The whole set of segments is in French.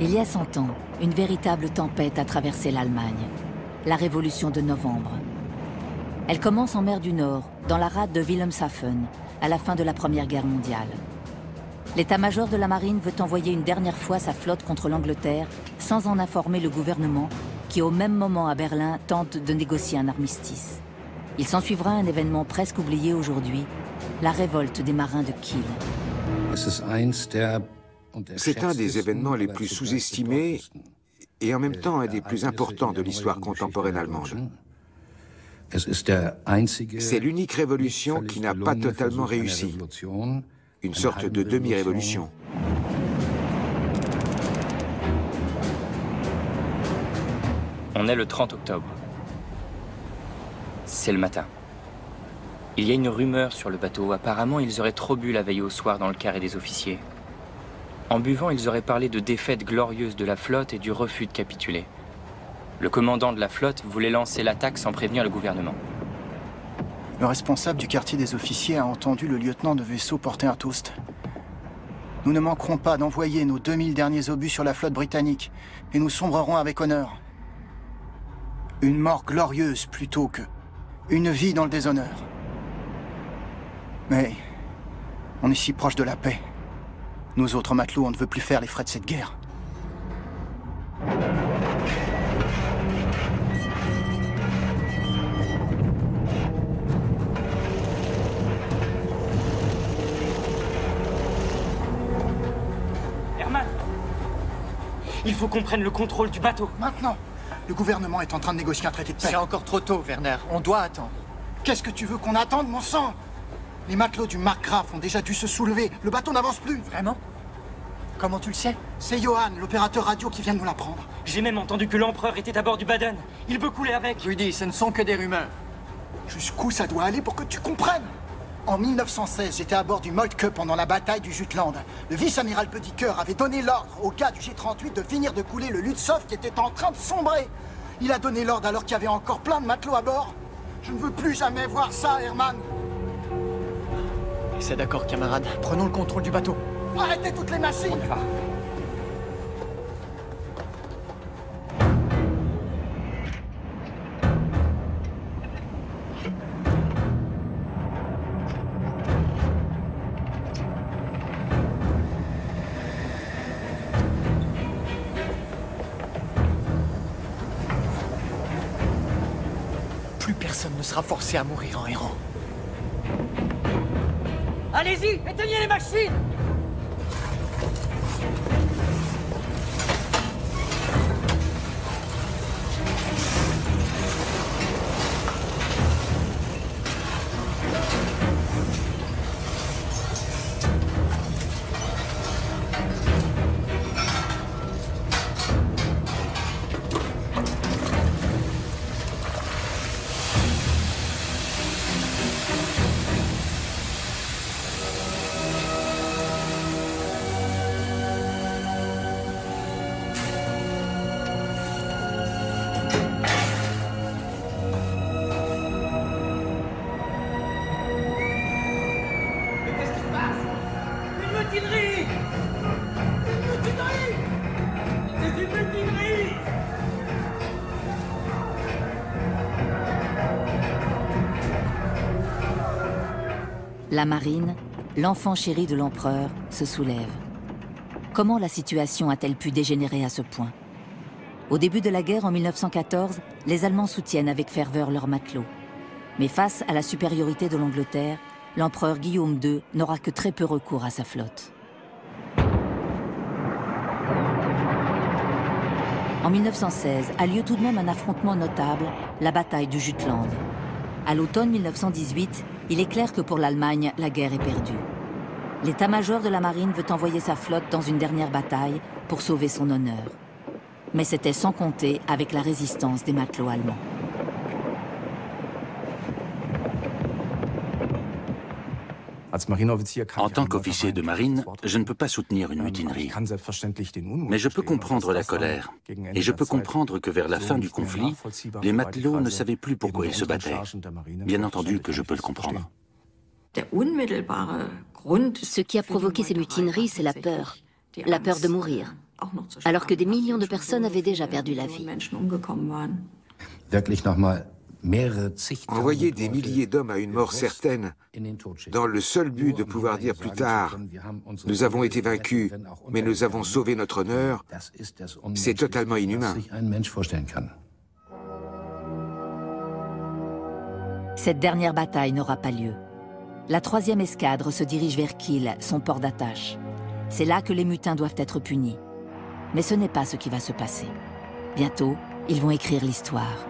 Il y a 100 ans, une véritable tempête a traversé l'Allemagne, la Révolution de novembre. Elle commence en mer du Nord, dans la rade de Wilhelmshaven, à la fin de la Première Guerre mondiale. L'état-major de la marine veut envoyer une dernière fois sa flotte contre l'Angleterre, sans en informer le gouvernement, qui au même moment à Berlin tente de négocier un armistice. Il s'ensuivra un événement presque oublié aujourd'hui, la révolte des marins de Kiel. C'est un des événements les plus sous-estimés et en même temps un des plus importants de l'histoire contemporaine allemande. C'est l'unique révolution qui n'a pas totalement réussi, une sorte de demi-révolution. On est le 30 octobre. C'est le matin. Il y a une rumeur sur le bateau. Apparemment, ils auraient trop bu la veille au soir dans le carré des officiers. En buvant, ils auraient parlé de défaite glorieuse de la flotte et du refus de capituler. Le commandant de la flotte voulait lancer l'attaque sans prévenir le gouvernement. Le responsable du quartier des officiers a entendu le lieutenant de vaisseau porter un toast. Nous ne manquerons pas d'envoyer nos 2000 derniers obus sur la flotte britannique et nous sombrerons avec honneur. Une mort glorieuse plutôt que une vie dans le déshonneur. Mais on est si proche de la paix. Nous autres matelots, on ne veut plus faire les frais de cette guerre. Hermann, il faut qu'on prenne le contrôle du bateau. Maintenant, le gouvernement est en train de négocier un traité de paix. C'est encore trop tôt, Werner. On doit attendre. Qu'est-ce que tu veux qu'on attende, mon sang? Les matelots du Markgraf ont déjà dû se soulever. Le bateau n'avance plus. Vraiment? Comment tu le sais? C'est Johann, l'opérateur radio, qui vient de nous l'apprendre. J'ai même entendu que l'empereur était à bord du Baden. Il veut couler avec. Rudy, ce ne sont que des rumeurs. Jusqu'où ça doit aller pour que tu comprennes? En 1916, j'étais à bord du Moltke pendant la bataille du Jutland. Le vice-amiral Bödiker avait donné l'ordre aux gars du G38 de finir de couler le Lützow qui était en train de sombrer. Il a donné l'ordre alors qu'il y avait encore plein de matelots à bord. Je ne veux plus jamais voir ça, Hermann. C'est d'accord, camarade. Prenons le contrôle du bateau. Arrêtez toutes les machines! On y va. Plus personne ne sera forcé à mourir en errant. Allez-y, éteignez les machines! La marine, l'enfant chéri de l'empereur, se soulève. Comment la situation a-t-elle pu dégénérer à ce point? Au début de la guerre, en 1914, les Allemands soutiennent avec ferveur leurs matelots. Mais face à la supériorité de l'Angleterre, l'empereur Guillaume II n'aura que très peu recours à sa flotte. En 1916 a lieu tout de même un affrontement notable, la bataille du Jutland. À l'automne 1918, il est clair que pour l'Allemagne, la guerre est perdue. L'état-major de la marine veut envoyer sa flotte dans une dernière bataille pour sauver son honneur. Mais c'était sans compter avec la résistance des matelots allemands. En tant qu'officier de marine, je ne peux pas soutenir une mutinerie. Mais je peux comprendre la colère. Et je peux comprendre que vers la fin du conflit, les matelots ne savaient plus pourquoi ils se battaient. Bien entendu que je peux le comprendre. Ce qui a provoqué ces mutineries, c'est la peur. La peur de mourir, alors que des millions de personnes avaient déjà perdu la vie. Envoyer des milliers d'hommes à une mort certaine, dans le seul but de pouvoir dire plus tard « Nous avons été vaincus, mais nous avons sauvé notre honneur », c'est totalement inhumain. Cette dernière bataille n'aura pas lieu. La 3e escadre se dirige vers Kiel, son port d'attache. C'est là que les mutins doivent être punis. Mais ce n'est pas ce qui va se passer. Bientôt, ils vont écrire l'histoire.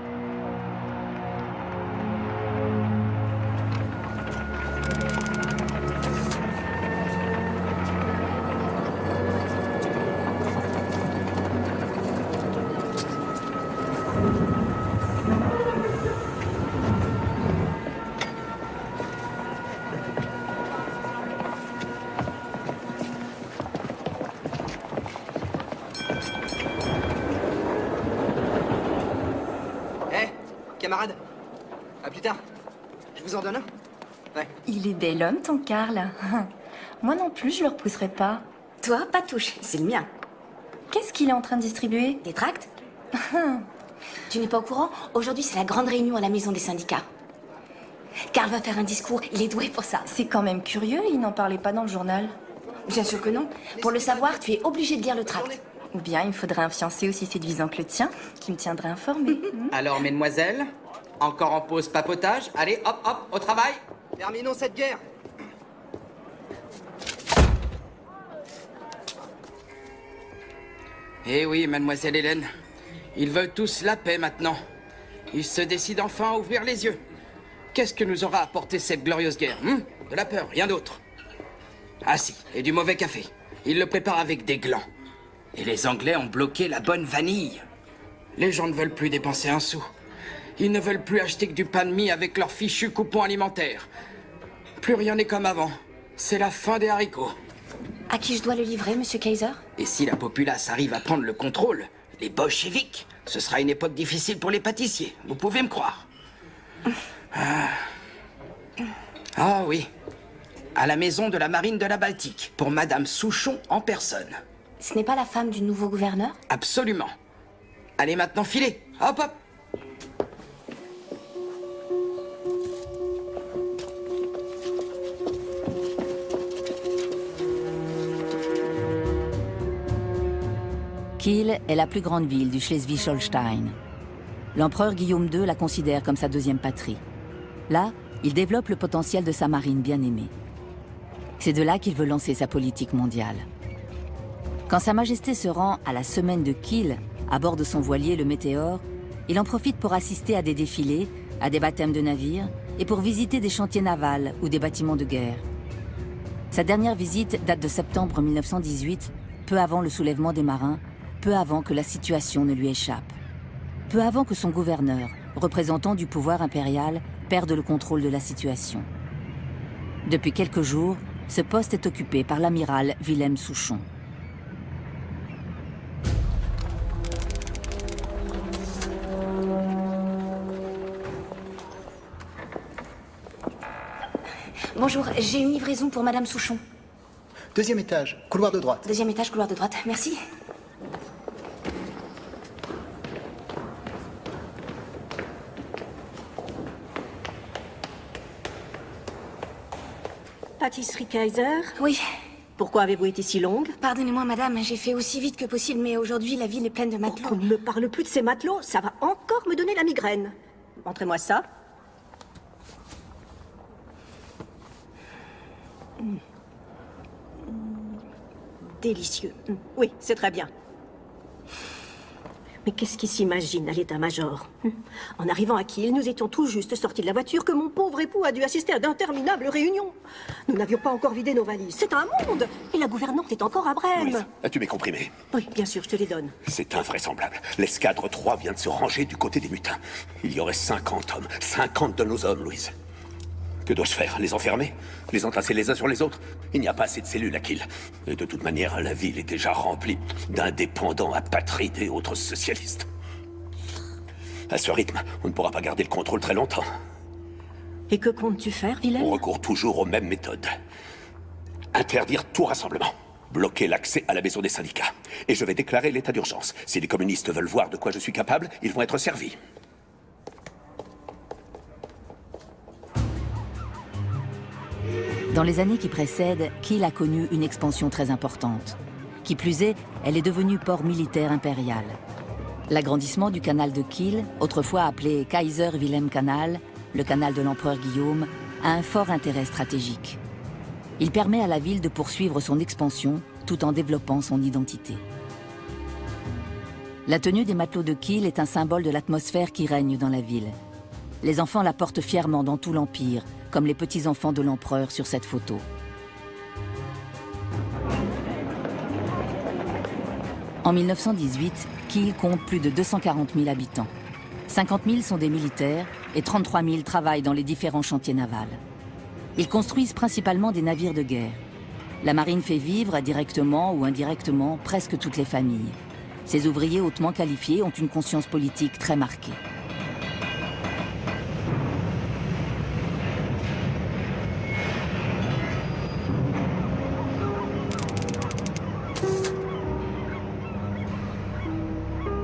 Camarade, à plus tard. Je vous en donne un? Ouais. Il est bel homme, ton Karl. Moi non plus, je le repousserai pas. Toi, pas touche, c'est le mien. Qu'est-ce qu'il est en train de distribuer? Des tracts? Tu n'es pas au courant? Aujourd'hui, c'est la grande réunion à la maison des syndicats. Karl va faire un discours, il est doué pour ça. C'est quand même curieux, il n'en parlait pas dans le journal. Bien sûr que non. Pour le savoir, tu es obligé de lire le tract. Ou bien il me faudrait un fiancé aussi séduisant que le tien, qui me tiendrait informé. Alors, mesdemoiselles, encore en pause papotage. Allez, hop, hop, au travail. Terminons cette guerre. Eh oui, mademoiselle Hélène, ils veulent tous la paix maintenant. Ils se décident enfin à ouvrir les yeux. Qu'est-ce que nous aura apporté cette glorieuse guerre? De la peur, rien d'autre. Ah si, et du mauvais café. Ils le préparent avec des glands. Et les Anglais ont bloqué la bonne vanille. Les gens ne veulent plus dépenser un sou. Ils ne veulent plus acheter que du pain de mie avec leurs fichus coupons alimentaires. Plus rien n'est comme avant. C'est la fin des haricots. À qui je dois le livrer, monsieur Kaiser? Et si la populace arrive à prendre le contrôle, les bolcheviks, ce sera une époque difficile pour les pâtissiers. Vous pouvez me croire. Ah oui. À la maison de la marine de la Baltique, pour Madame Souchon en personne. Ce n'est pas la femme du nouveau gouverneur? Absolument. Allez maintenant filer. Hop hop. Kiel est la plus grande ville du Schleswig-Holstein. L'empereur Guillaume II la considère comme sa 2e patrie. Là, il développe le potentiel de sa marine bien-aimée. C'est de là qu'il veut lancer sa politique mondiale. Quand Sa Majesté se rend à la semaine de Kiel, à bord de son voilier, le Météore, il en profite pour assister à des défilés, à des baptêmes de navires et pour visiter des chantiers navals ou des bâtiments de guerre. Sa dernière visite date de septembre 1918, peu avant le soulèvement des marins, peu avant que la situation ne lui échappe. Peu avant que son gouverneur, représentant du pouvoir impérial, perde le contrôle de la situation. Depuis quelques jours, ce poste est occupé par l'amiral Wilhelm Souchon. Bonjour, j'ai une livraison pour Madame Souchon. 2e étage, couloir de droite. 2e étage, couloir de droite. Merci. Pâtisserie Kaiser? Oui. Pourquoi avez-vous été si longue? Pardonnez-moi, madame, j'ai fait aussi vite que possible, mais aujourd'hui, la ville est pleine de matelots. On ne me parle plus de ces matelots, ça va encore me donner la migraine. Montrez-moi ça. Délicieux. Oui, c'est très bien. Mais qu'est-ce qu'il s'imagine à l'état-major? En arrivant à Kiel, nous étions tout juste sortis de la voiture que mon pauvre époux a dû assister à d'interminables réunions. Nous n'avions pas encore vidé nos valises. C'est un monde! Et la gouvernante est encore à Brême. Louise, as-tu mes comprimés? Oui, bien sûr, je te les donne. C'est invraisemblable. L'escadre 3 vient de se ranger du côté des mutins. Il y aurait 50 hommes. 50 de nos hommes, Louise. Que dois-je faire? Les enfermer? Les entasser les uns sur les autres? Il n'y a pas assez de cellules à Kiel. Et de toute manière, la ville est déjà remplie d'indépendants apatrides et autres socialistes. À ce rythme, on ne pourra pas garder le contrôle très longtemps. Et que comptes-tu faire, Wilhelm? On recourt toujours aux mêmes méthodes. Interdire tout rassemblement. bloquer l'accès à la maison des syndicats. Et je vais déclarer l'état d'urgence. Si les communistes veulent voir de quoi je suis capable, ils vont être servis. Dans les années qui précèdent, Kiel a connu une expansion très importante. Qui plus est, elle est devenue port militaire impérial. L'agrandissement du canal de Kiel, autrefois appelé Kaiser Wilhelm Canal, le canal de l'empereur Guillaume, a un fort intérêt stratégique. Il permet à la ville de poursuivre son expansion tout en développant son identité. La tenue des matelots de Kiel est un symbole de l'atmosphère qui règne dans la ville. Les enfants la portent fièrement dans tout l'Empire, comme les petits-enfants de l'empereur sur cette photo. En 1918, Kiel compte plus de 240 000 habitants. 50 000 sont des militaires et 33 000 travaillent dans les différents chantiers navals. Ils construisent principalement des navires de guerre. La marine fait vivre, directement ou indirectement, presque toutes les familles. Ces ouvriers hautement qualifiés ont une conscience politique très marquée.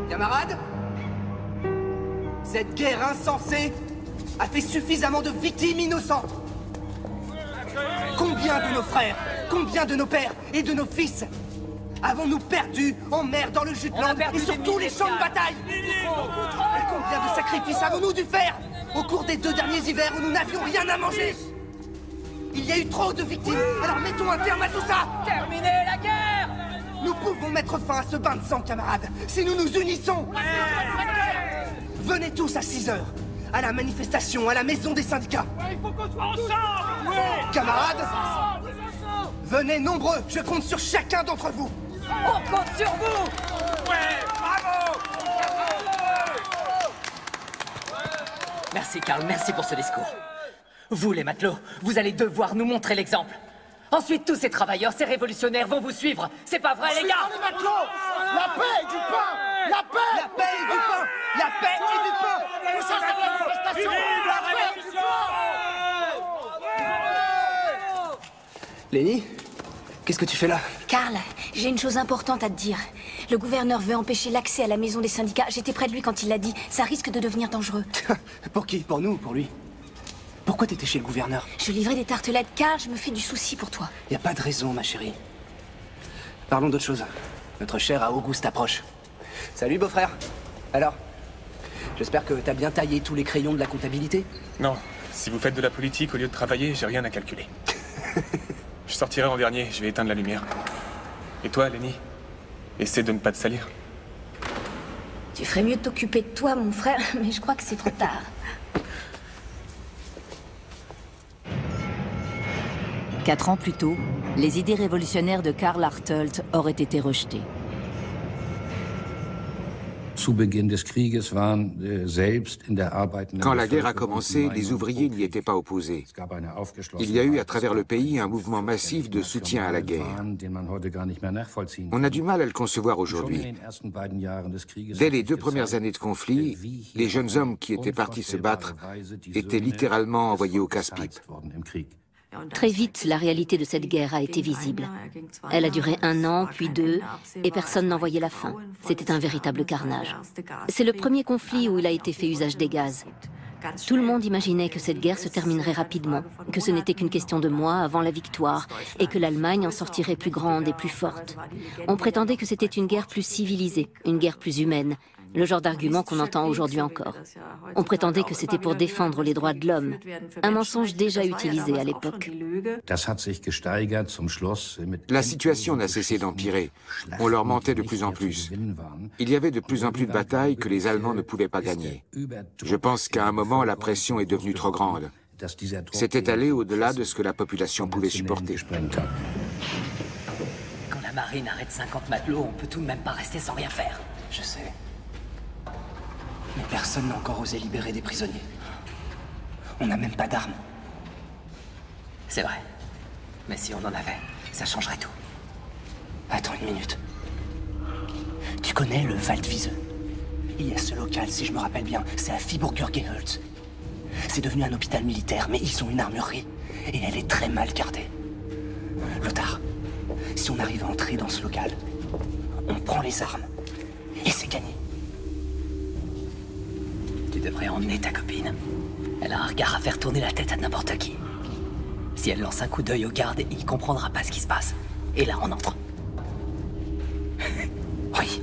Camarades, cette guerre insensée a fait suffisamment de victimes innocentes. Combien de nos frères, combien de nos pères et de nos fils avons-nous perdus en mer dans le Jutland et sur tous les champs de bataille? Combien de sacrifices avons-nous dû faire au cours des 2 derniers hivers où nous n'avions rien à manger? Il y a eu trop de victimes, alors mettons un terme à tout ça. Terminez la guerre! Nous pouvons mettre fin à ce bain de sang, camarades, si nous nous unissons. Venez tous à 6 heures, à la manifestation, à la maison des syndicats. Il faut qu'on soit ensemble. Camarades, venez nombreux, je compte sur chacun d'entre vous. On compte sur vous. Ouais, bravo. Merci, Karl, merci pour ce discours. Vous, les matelots, vous allez devoir nous montrer l'exemple. Ensuite, tous ces travailleurs, ces révolutionnaires vont vous suivre. C'est pas vrai, les gars? Les matelots, la paix et du pain. La paix. La paix et du pain. La paix et du pain. Tout ça, c'est la manifestation. La paix et du pain. Lenny, qu'est-ce que tu fais là? Karl, j'ai une chose importante à te dire. Le gouverneur veut empêcher l'accès à la maison des syndicats. J'étais près de lui quand il l'a dit. Ça risque de devenir dangereux. Pour qui? Pour nous ou pour lui? Pourquoi t'étais chez le gouverneur? Je livrais des tartelettes, Karl, je me fais du souci pour toi. Y a pas de raison, ma chérie. Parlons d'autre chose. Notre cher Auguste approche. Salut, beau-frère. Alors, j'espère que t'as bien taillé tous les crayons de la comptabilité? Non. Si vous faites de la politique au lieu de travailler, j'ai rien à calculer. Je sortirai en dernier, je vais éteindre la lumière. Et toi, Lenny? Essaie de ne pas te salir. Tu ferais mieux de t'occuper de toi, mon frère, mais je crois que c'est trop tard. 4 ans plus tôt, les idées révolutionnaires de Karl Artelt auraient été rejetées. Quand la guerre a commencé, les ouvriers n'y étaient pas opposés. Il y a eu à travers le pays un mouvement massif de soutien à la guerre. On a du mal à le concevoir aujourd'hui. Dès les 2 premières années de conflit, les jeunes hommes qui étaient partis se battre étaient littéralement envoyés au casse-pipe. Très vite, la réalité de cette guerre a été visible. Elle a duré 1 an, puis 2, et personne n'en voyait la fin. C'était un véritable carnage. C'est le premier conflit où il a été fait usage des gaz. Tout le monde imaginait que cette guerre se terminerait rapidement, que ce n'était qu'une question de mois avant la victoire, et que l'Allemagne en sortirait plus grande et plus forte. On prétendait que c'était une guerre plus civilisée, une guerre plus humaine, le genre d'argument qu'on entend aujourd'hui encore. On prétendait que c'était pour défendre les droits de l'homme, un mensonge déjà utilisé à l'époque. La situation n'a cessé d'empirer. On leur mentait de plus en plus. Il y avait de plus en plus de batailles que les Allemands ne pouvaient pas gagner. Je pense qu'à un moment, la pression est devenue trop grande. C'était allé au-delà de ce que la population pouvait supporter. Quand la marine arrête 50 matelots, on peut tout de même pas rester sans rien faire. Je sais. Mais personne n'a encore osé libérer des prisonniers. On n'a même pas d'armes. C'est vrai. Mais si on en avait, ça changerait tout. Attends une minute. Tu connais le Waldwiese? Il y a ce local, si je me rappelle bien, c'est à Viborger-Gehölz. C'est devenu un hôpital militaire, mais ils ont une armurerie. Et elle est très mal gardée. Lothar, Si on arrive à entrer dans ce local, on prend les armes. Et c'est gagné. Tu devrais emmener ta copine. Elle a un regard à faire tourner la tête à n'importe qui. Si elle lance un coup d'œil au garde, il comprendra pas ce qui se passe. Et là, on entre. Oui.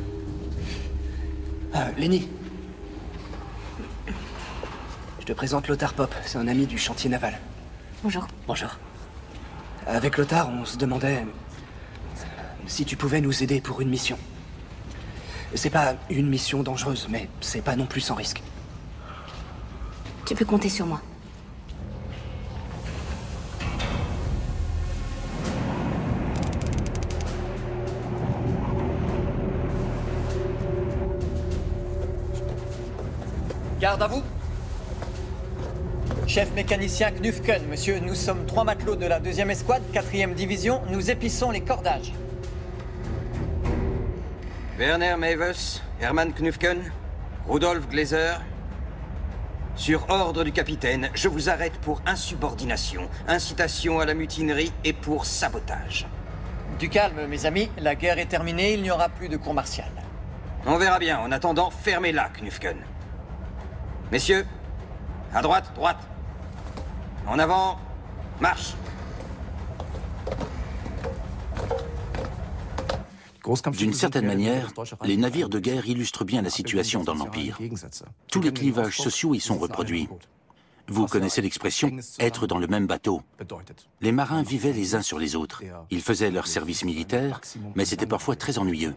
Lenny. Je te présente Lothar Pop, c'est un ami du chantier naval. Bonjour. Bonjour. Avec Lothar, on se demandait si tu pouvais nous aider pour une mission. C'est pas une mission dangereuse, mais c'est pas non plus sans risque. Tu peux compter sur moi. Garde à vous. Chef mécanicien Knufken, monsieur, nous sommes 3 matelots de la 2e escouade, 4e division, nous épissons les cordages. Werner Mewes, Hermann Knufken, Rudolf Gleiser. Sur ordre du capitaine, je vous arrête pour insubordination, incitation à la mutinerie et pour sabotage. Du calme, mes amis, la guerre est terminée, il n'y aura plus de cour martiale. On verra bien. En attendant, fermez-la, Knufken. Messieurs, à droite, droite. En avant, marche. D'une certaine manière, les navires de guerre illustrent bien la situation dans l'Empire. Tous les clivages sociaux y sont reproduits. Vous connaissez l'expression « être dans le même bateau ». Les marins vivaient les uns sur les autres. Ils faisaient leur service militaire, mais c'était parfois très ennuyeux.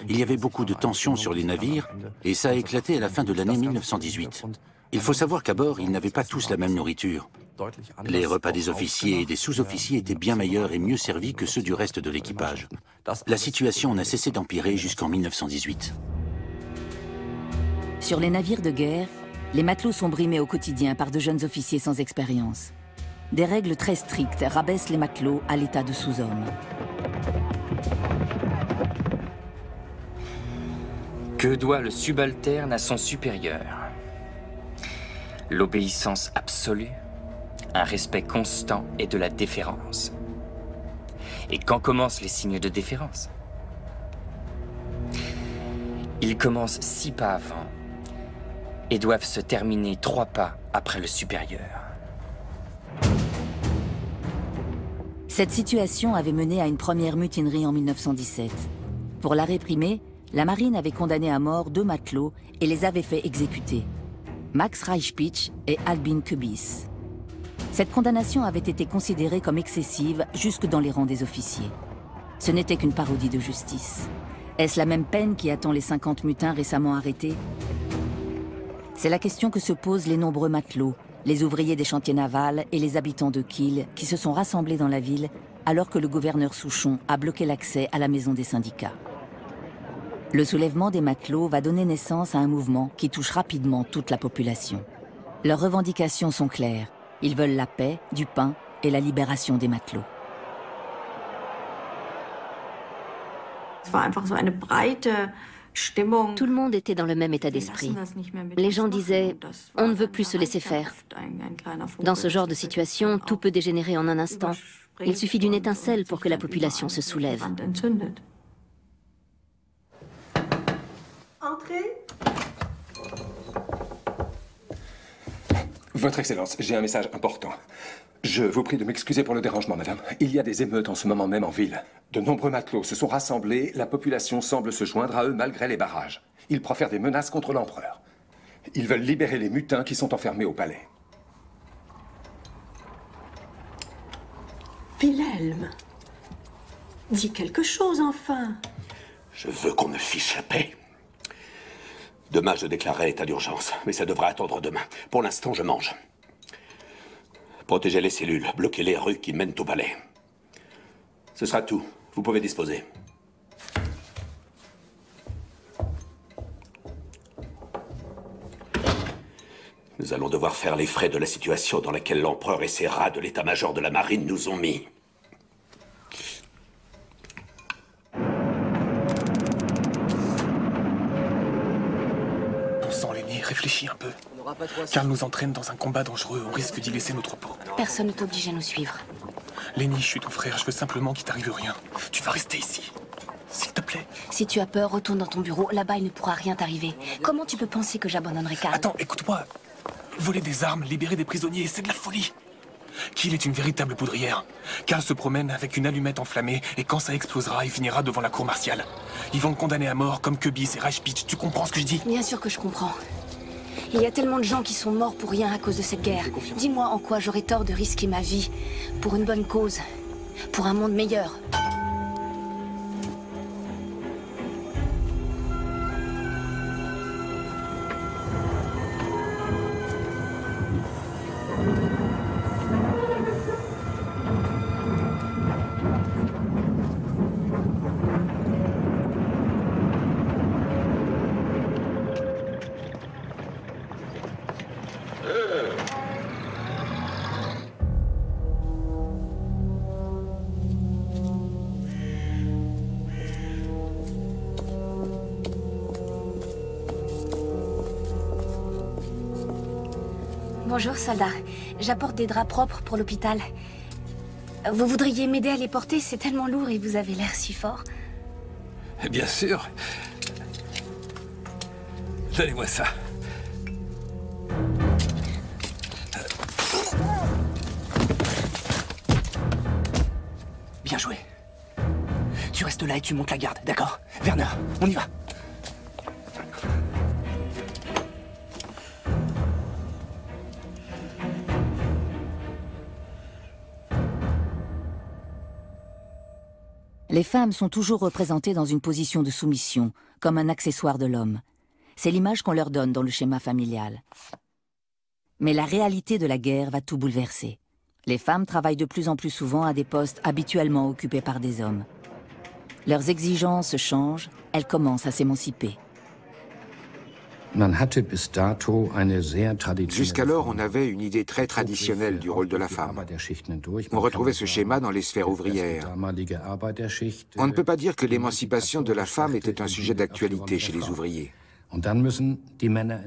Il y avait beaucoup de tensions sur les navires, et ça a éclaté à la fin de l'année 1918. Il faut savoir qu'à bord, ils n'avaient pas tous la même nourriture. Les repas des officiers et des sous-officiers étaient bien meilleurs et mieux servis que ceux du reste de l'équipage. La situation n'a cessé d'empirer jusqu'en 1918. Sur les navires de guerre, les matelots sont brimés au quotidien par de jeunes officiers sans expérience. Des règles très strictes rabaissent les matelots à l'état de sous-hommes. Que doit le subalterne à son supérieur? L'obéissance absolue, un respect constant et de la déférence. Et quand commencent les signes de déférence? Ils commencent 6 pas avant et doivent se terminer 3 pas après le supérieur. Cette situation avait mené à une première mutinerie en 1917. Pour la réprimer, la marine avait condamné à mort 2 matelots et les avait fait exécuter. Max Reichpitch et Albin Kubis. Cette condamnation avait été considérée comme excessive jusque dans les rangs des officiers. Ce n'était qu'une parodie de justice. Est-ce la même peine qui attend les 50 mutins récemment arrêtés? C'est la question que se posent les nombreux matelots, les ouvriers des chantiers navals et les habitants de Kiel qui se sont rassemblés dans la ville alors que le gouverneur Souchon a bloqué l'accès à la maison des syndicats. Le soulèvement des matelots va donner naissance à un mouvement qui touche rapidement toute la population. Leurs revendications sont claires. Ils veulent la paix, du pain et la libération des matelots. Tout le monde était dans le même état d'esprit. Les gens disaient « on ne veut plus se laisser faire ». Dans ce genre de situation, tout peut dégénérer en un instant. Il suffit d'une étincelle pour que la population se soulève. Entrez. Votre Excellence, j'ai un message important. Je vous prie de m'excuser pour le dérangement, madame. Il y a des émeutes en ce moment même en ville. De nombreux matelots se sont rassemblés. La population semble se joindre à eux malgré les barrages. Ils profèrent des menaces contre l'empereur. Ils veulent libérer les mutins qui sont enfermés au palais. Wilhelm, dis quelque chose enfin. Je veux qu'on me fiche la paix. Demain, je déclarerai état d'urgence, mais ça devra attendre demain. Pour l'instant, je mange. Protégez les cellules, bloquez les rues qui mènent au palais. Ce sera tout. Vous pouvez disposer. Nous allons devoir faire les frais de la situation dans laquelle l'empereur et ses rats de l'état-major de la marine nous ont mis. Réfléchis un peu. Karl nous entraîne dans un combat dangereux, on risque d'y laisser notre peau. Personne ne t'oblige à nous suivre. Lenny, je suis ton frère, je veux simplement qu'il t'arrive rien. Tu vas rester ici. S'il te plaît. Si tu as peur, retourne dans ton bureau. Là-bas, il ne pourra rien t'arriver. Comment tu peux penser que j'abandonnerai Carl? Attends, écoute-moi. Voler des armes, libérer des prisonniers, c'est de la folie. Kiel est une véritable poudrière. Carl se promène avec une allumette enflammée et quand ça explosera, il finira devant la cour martiale. Ils vont le condamner à mort comme Kubis et Reichpitch. Tu comprends ce que je dis? Bien sûr que je comprends. Il y a tellement de gens qui sont morts pour rien à cause de cette guerre. Dis-moi en quoi j'aurais tort de risquer ma vie pour une bonne cause, pour un monde meilleur. Bonjour, soldat. J'apporte des draps propres pour l'hôpital. Vous voudriez m'aider à les porter? C'est tellement lourd et vous avez l'air si fort. Bien sûr. Donnez-moi ça. Bien joué. Tu restes là et tu montes la garde, d'accord? Werner, on y va. Les femmes sont toujours représentées dans une position de soumission, comme un accessoire de l'homme. C'est l'image qu'on leur donne dans le schéma familial. Mais la réalité de la guerre va tout bouleverser. Les femmes travaillent de plus en plus souvent à des postes habituellement occupés par des hommes. Leurs exigences changent, elles commencent à s'émanciper. Jusqu'alors, on avait une idée très traditionnelle du rôle de la femme. On retrouvait ce schéma dans les sphères ouvrières. On ne peut pas dire que l'émancipation de la femme était un sujet d'actualité chez les ouvriers.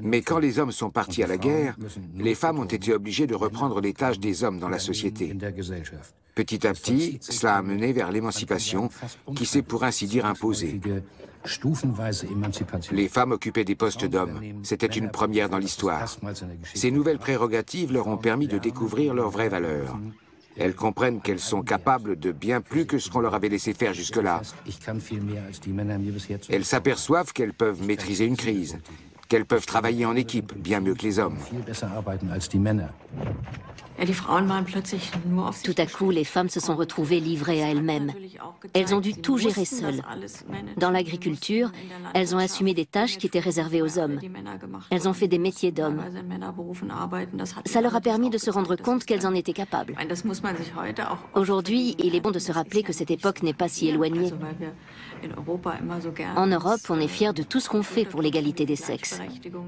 Mais quand les hommes sont partis à la guerre, les femmes ont été obligées de reprendre les tâches des hommes dans la société. Petit à petit, cela a mené vers l'émancipation qui s'est pour ainsi dire imposée. Les femmes occupaient des postes d'hommes. C'était une première dans l'histoire. Ces nouvelles prérogatives leur ont permis de découvrir leurs vraies valeurs. Elles comprennent qu'elles sont capables de bien plus que ce qu'on leur avait laissé faire jusque-là. Elles s'aperçoivent qu'elles peuvent maîtriser une crise, qu'elles peuvent travailler en équipe bien mieux que les hommes. Tout à coup, les femmes se sont retrouvées livrées à elles-mêmes. Elles ont dû tout gérer seules. Dans l'agriculture, elles ont assumé des tâches qui étaient réservées aux hommes. Elles ont fait des métiers d'hommes. Ça leur a permis de se rendre compte qu'elles en étaient capables. Aujourd'hui, il est bon de se rappeler que cette époque n'est pas si éloignée. En Europe, on est fiers de tout ce qu'on fait pour l'égalité des sexes.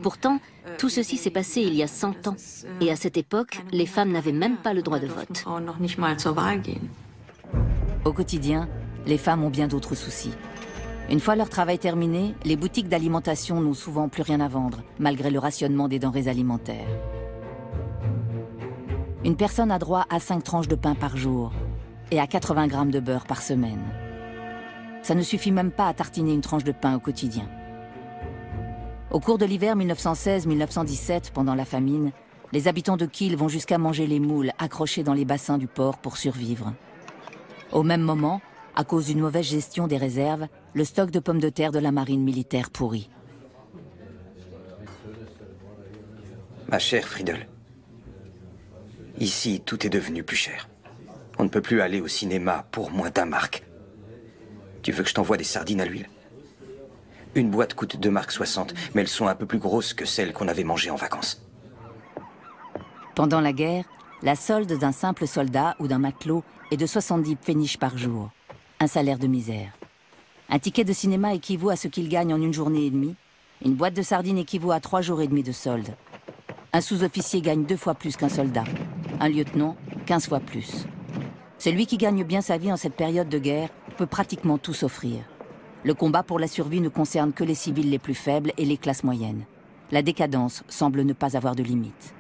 Pourtant, tout ceci s'est passé il y a 100 ans. Et à cette époque, les femmes n'avaient même pas le droit de vote. Au quotidien, les femmes ont bien d'autres soucis. Une fois leur travail terminé, les boutiques d'alimentation n'ont souvent plus rien à vendre, malgré le rationnement des denrées alimentaires. Une personne a droit à 5 tranches de pain par jour et à 80 grammes de beurre par semaine. Ça ne suffit même pas à tartiner une tranche de pain au quotidien. Au cours de l'hiver 1916-1917, pendant la famine, les habitants de Kiel vont jusqu'à manger les moules accrochés dans les bassins du port pour survivre. Au même moment, à cause d'une mauvaise gestion des réserves, le stock de pommes de terre de la marine militaire pourrit. Ma chère Friedel, ici tout est devenu plus cher. On ne peut plus aller au cinéma pour moins d'1 mark. Tu veux que je t'envoie des sardines à l'huile? Une boîte coûte 2,60 €, mais elles sont un peu plus grosses que celles qu'on avait mangées en vacances. Pendant la guerre, la solde d'un simple soldat ou d'un matelot est de 70 pfennig par jour, un salaire de misère. Un ticket de cinéma équivaut à ce qu'il gagne en 1 journée et demie. Une boîte de sardines équivaut à 3 jours et demi de solde. Un sous-officier gagne 2 fois plus qu'un soldat. Un lieutenant, 15 fois plus. Celui qui gagne bien sa vie en cette période de guerre peut pratiquement tout s'offrir. Le combat pour la survie ne concerne que les civils les plus faibles et les classes moyennes. La décadence semble ne pas avoir de limite.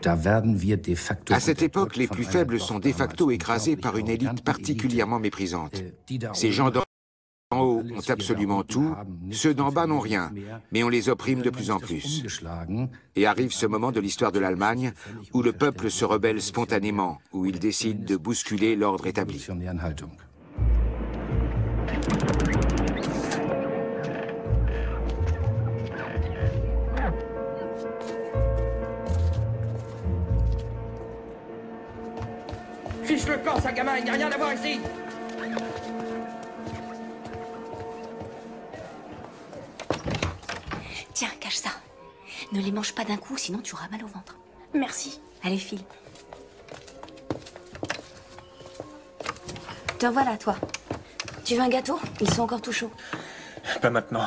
À cette époque, les plus faibles sont de facto écrasés par une élite particulièrement méprisante. Ces gens d'en haut ont absolument tout, ceux d'en bas n'ont rien, mais on les opprime de plus en plus. Et arrive ce moment de l'histoire de l'Allemagne où le peuple se rebelle spontanément, où il décide de bousculer l'ordre établi. Fiche le camp, ça, gamin, il n'y a rien à voir ici. Tiens, cache ça. Ne les mange pas d'un coup, sinon tu auras mal au ventre. Merci. Allez, file. Te voilà, toi. Tu veux un gâteau? Ils sont encore tout chauds. Pas maintenant.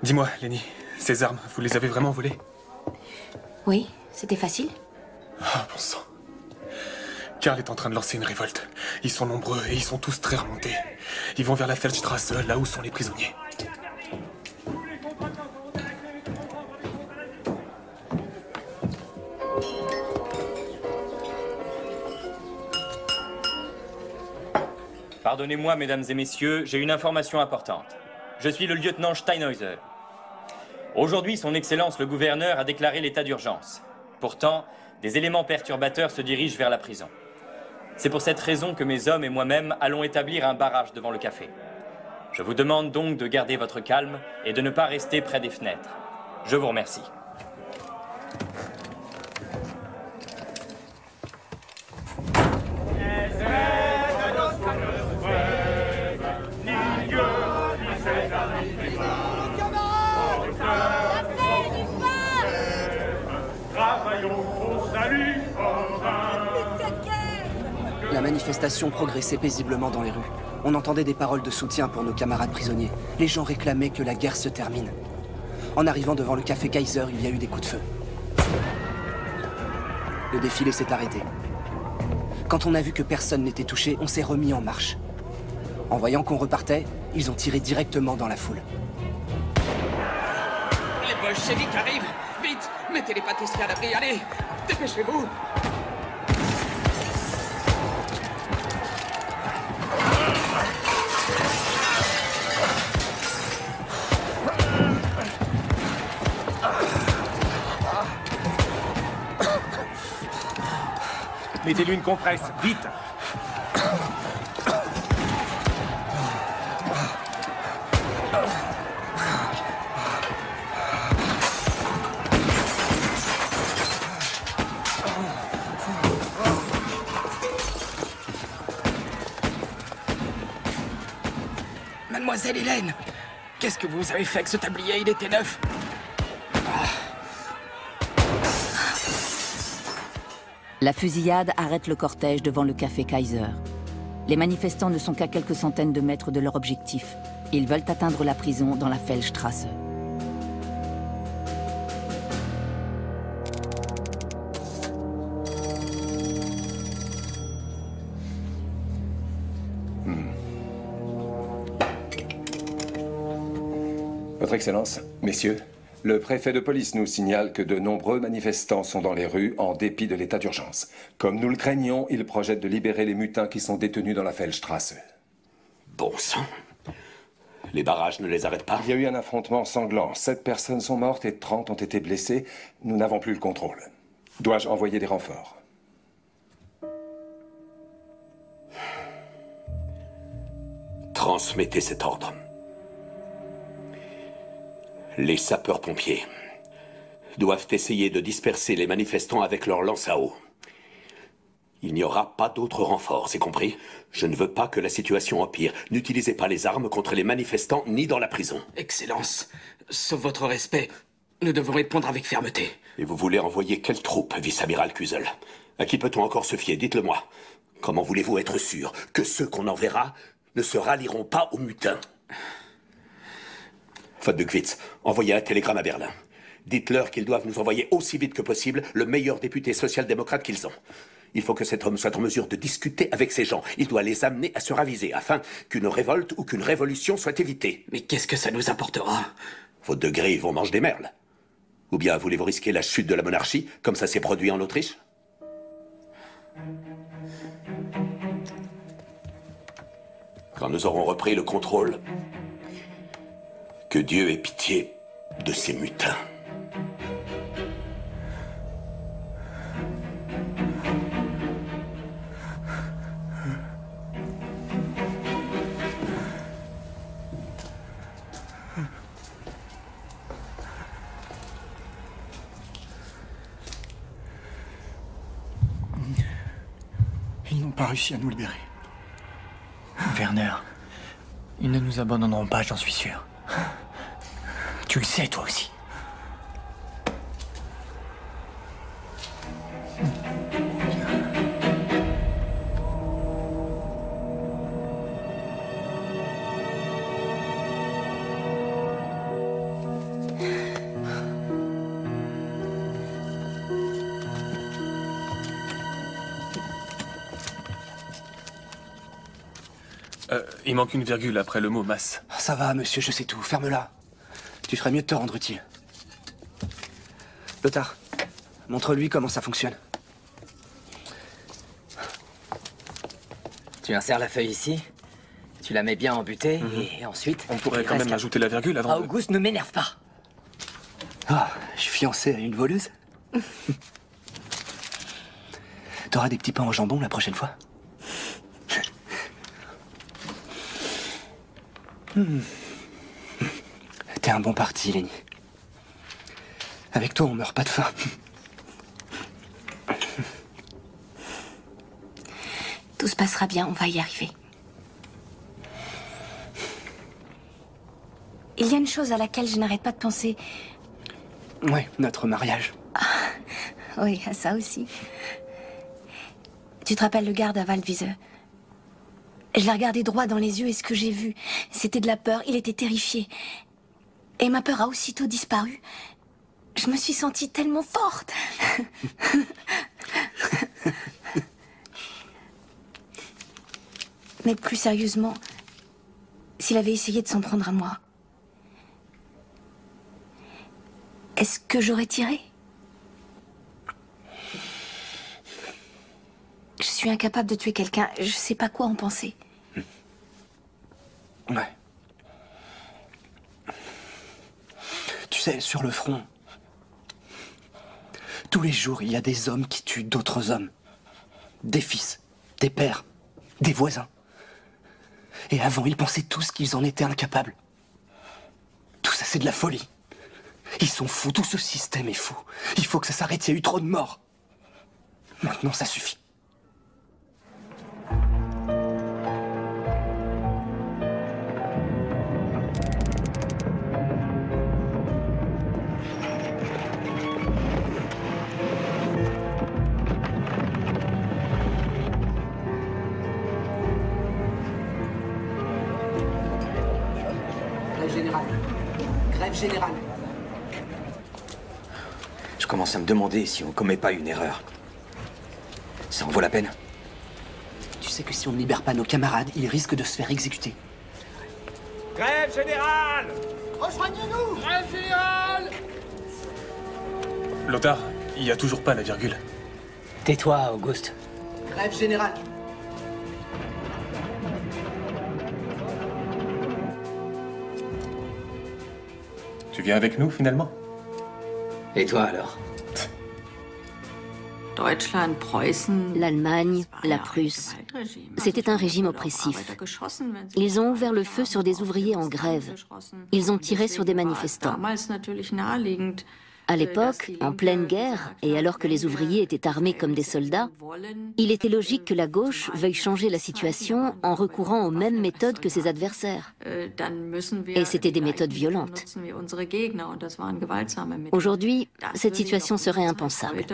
Dis-moi, Lenny, ces armes, vous les avez vraiment volées? Oui, c'était facile. Ah, bon sang. Karl est en train de lancer une révolte. Ils sont nombreux et ils sont tous très remontés. Ils vont vers la Feldstrasse, là où sont les prisonniers. Pardonnez-moi, mesdames et messieurs, j'ai une information importante. Je suis le lieutenant Steinhäuser. Aujourd'hui, son Excellence le gouverneur a déclaré l'état d'urgence. Pourtant, des éléments perturbateurs se dirigent vers la prison. C'est pour cette raison que mes hommes et moi-même allons établir un barrage devant le café. Je vous demande donc de garder votre calme et de ne pas rester près des fenêtres. Je vous remercie. La manifestation progressait paisiblement dans les rues. On entendait des paroles de soutien pour nos camarades prisonniers. Les gens réclamaient que la guerre se termine. En arrivant devant le café Kaiser, il y a eu des coups de feu. Le défilé s'est arrêté. Quand on a vu que personne n'était touché, on s'est remis en marche. En voyant qu'on repartait, ils ont tiré directement dans la foule. Les bolcheviks arrivent! Vite! Mettez les pâtisseries à l'abri, allez! Dépêchez-vous! Mettez-lui une compresse, vite! Mademoiselle Hélène, qu'est-ce que vous avez fait avec ce tablier? Il était neuf. La fusillade arrête le cortège devant le café Kaiser. Les manifestants ne sont qu'à quelques centaines de mètres de leur objectif. Ils veulent atteindre la prison dans la Feldstrasse. Votre Excellence, messieurs, le préfet de police nous signale que de nombreux manifestants sont dans les rues en dépit de l'état d'urgence. Comme nous le craignons, il projette de libérer les mutins qui sont détenus dans la Feldstrasse. Bon sang. Les barrages ne les arrêtent pas? Il y a eu un affrontement sanglant. 7 personnes sont mortes et 30 ont été blessées. Nous n'avons plus le contrôle. Dois-je envoyer des renforts? Transmettez cet ordre. Les sapeurs-pompiers doivent essayer de disperser les manifestants avec leurs lances à eau. Il n'y aura pas d'autres renforts, c'est compris? Je ne veux pas que la situation empire. N'utilisez pas les armes contre les manifestants ni dans la prison. Excellence, sauf votre respect, nous devons répondre avec fermeté. Et vous voulez envoyer quelle troupe, vice-amiral Kuzel? À qui peut-on encore se fier? Dites-le-moi. Comment voulez-vous être sûr que ceux qu'on enverra ne se rallieront pas aux mutins? Von Buchwitz, envoyez un télégramme à Berlin. Dites-leur qu'ils doivent nous envoyer aussi vite que possible le meilleur député social-démocrate qu'ils ont. Il faut que cet homme soit en mesure de discuter avec ces gens. Il doit les amener à se raviser afin qu'une révolte ou qu'une révolution soit évitée. Mais qu'est-ce que ça nous apportera? Vos degrés vont manger des merles. Ou bien voulez-vous risquer la chute de la monarchie, comme ça s'est produit en Autriche? Quand nous aurons repris le contrôle, que Dieu ait pitié de ces mutins. Ils n'ont pas réussi à nous libérer. Werner, ils ne nous abandonneront pas, j'en suis sûr. Tu le sais, toi aussi. Il manque une virgule après le mot masse. Ça va, monsieur, je sais tout. Ferme-la. Tu ferais mieux de te rendre utile. Lothar, montre-lui comment ça fonctionne. Tu insères la feuille ici, tu la mets bien en butée, et ensuite... On pourrait quand même ajouter la virgule avant... Auguste, ne m'énerve pas. Ah, je suis fiancé à une voleuse. T'auras des petits pains au jambon la prochaine fois. T'es un bon parti, Lenny. Avec toi, on meurt pas de faim. Tout se passera bien, on va y arriver. Il y a une chose à laquelle je n'arrête pas de penser. Oui, notre mariage. Oui, à ça aussi. Tu te rappelles le garde à Waldwiese? Je l'ai regardé droit dans les yeux et ce que j'ai vu, c'était de la peur. Il était terrifié. Et ma peur a aussitôt disparu. Je me suis sentie tellement forte. Mais plus sérieusement, s'il avait essayé de s'en prendre à moi, est-ce que j'aurais tiré? Je suis incapable de tuer quelqu'un. Je sais pas quoi en penser. Ouais. Tu sais, sur le front, tous les jours, il y a des hommes qui tuent d'autres hommes. Des fils, des pères, des voisins. Et avant, ils pensaient tous qu'ils en étaient incapables. Tout ça, c'est de la folie. Ils sont fous, tout ce système est fou. Il faut que ça s'arrête, il y a eu trop de morts. Maintenant, ça suffit. Grève générale. Je commence à me demander si on commet pas une erreur. Ça en vaut la peine? Tu sais que si on ne libère pas nos camarades, ils risquent de se faire exécuter. Grève générale! Rejoignez-nous! Grève générale! Lothar, il n'y a toujours pas la virgule. Tais-toi, Auguste. Grève générale. Tu viens avec nous, finalement? Et toi, alors? L'Allemagne, la Prusse, c'était un régime oppressif. Ils ont ouvert le feu sur des ouvriers en grève. Ils ont tiré sur des manifestants. À l'époque, en pleine guerre, et alors que les ouvriers étaient armés comme des soldats, il était logique que la gauche veuille changer la situation en recourant aux mêmes méthodes que ses adversaires. Et c'était des méthodes violentes. Aujourd'hui, cette situation serait impensable.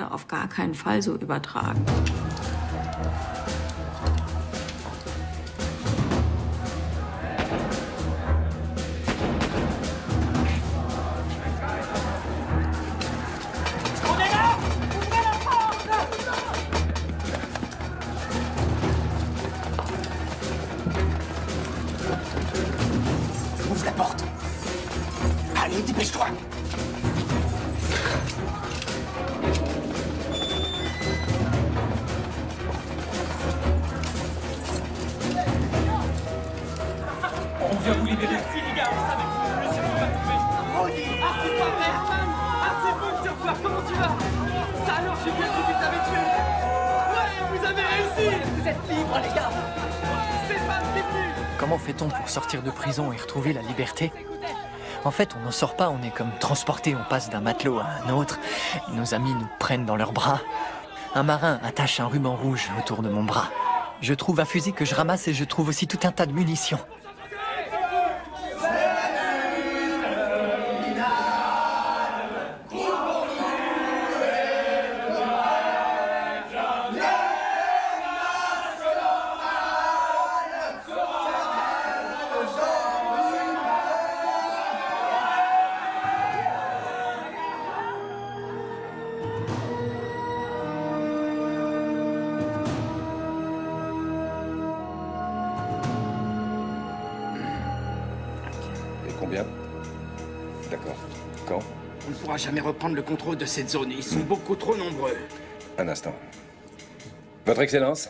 Ouvre la porte. Allez, dépêche-toi. J'ai bien dit vite avec Dieu. Ouais, vous avez réussi. Vous êtes libres, les gars. C'est pas début. Comment fait-on pour sortir de prison et retrouver la liberté? En fait, on n'en sort pas, on est comme transporté, on passe d'un matelot à un autre. Nos amis nous prennent dans leurs bras. Un marin attache un ruban rouge autour de mon bras. Je trouve un fusil que je ramasse et je trouve aussi tout un tas de munitions. Combien? D'accord. Quand? On ne pourra jamais reprendre le contrôle de cette zone. Ils sont beaucoup trop nombreux. Un instant. Votre Excellence,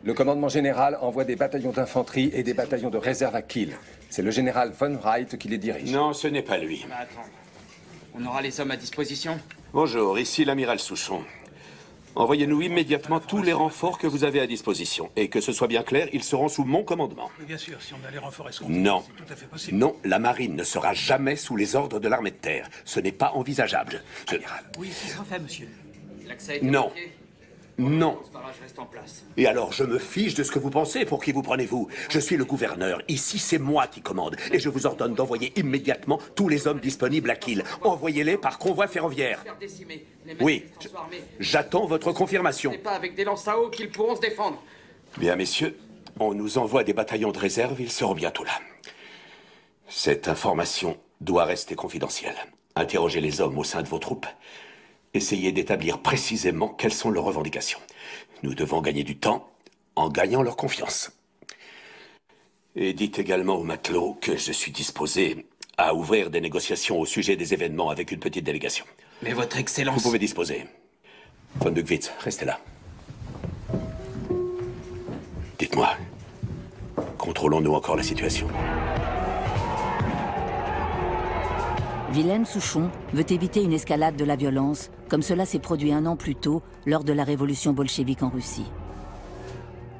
le commandement général envoie des bataillons d'infanterie et des bataillons de réserve à Kiel. C'est le général von Wright qui les dirige. Non, ce n'est pas lui. Mais attends. On aura les hommes à disposition? Bonjour, ici l'amiral Souchon. Envoyez-nous immédiatement tous les renforts que vous avez à disposition. Et que ce soit bien clair, ils seront sous mon commandement. Mais bien sûr, si on a les renforts escomptés, non. c'est tout à fait possible. Non, la marine ne sera jamais sous les ordres de l'armée de terre. Ce n'est pas envisageable. Amiral. Oui, ce sera fait, monsieur. L'accès a été Non. bloqué. Non. Ce barrage reste en place. Et alors, je me fiche de ce que vous pensez. Pour qui vous prenez-vous? Je suis le gouverneur. Ici, c'est moi qui commande. Et je vous ordonne d'envoyer immédiatement tous les hommes disponibles à Kiel. Envoyez-les par convoi ferroviaire. Oui. J'attends votre confirmation. Ce n'est pas avec des lances à eau qu'ils pourront se défendre. Bien, messieurs, on nous envoie des bataillons de réserve. Ils seront bientôt là. Cette information doit rester confidentielle. Interrogez les hommes au sein de vos troupes. Essayez d'établir précisément quelles sont leurs revendications. Nous devons gagner du temps en gagnant leur confiance. Et dites également aux matelots que je suis disposé à ouvrir des négociations au sujet des événements avec une petite délégation. Mais votre Excellence... Vous pouvez disposer. Von Buchwitz, restez là. Dites-moi, contrôlons-nous encore la situation? Wilhelm Souchon veut éviter une escalade de la violence, comme cela s'est produit un an plus tôt lors de la révolution bolchevique en Russie.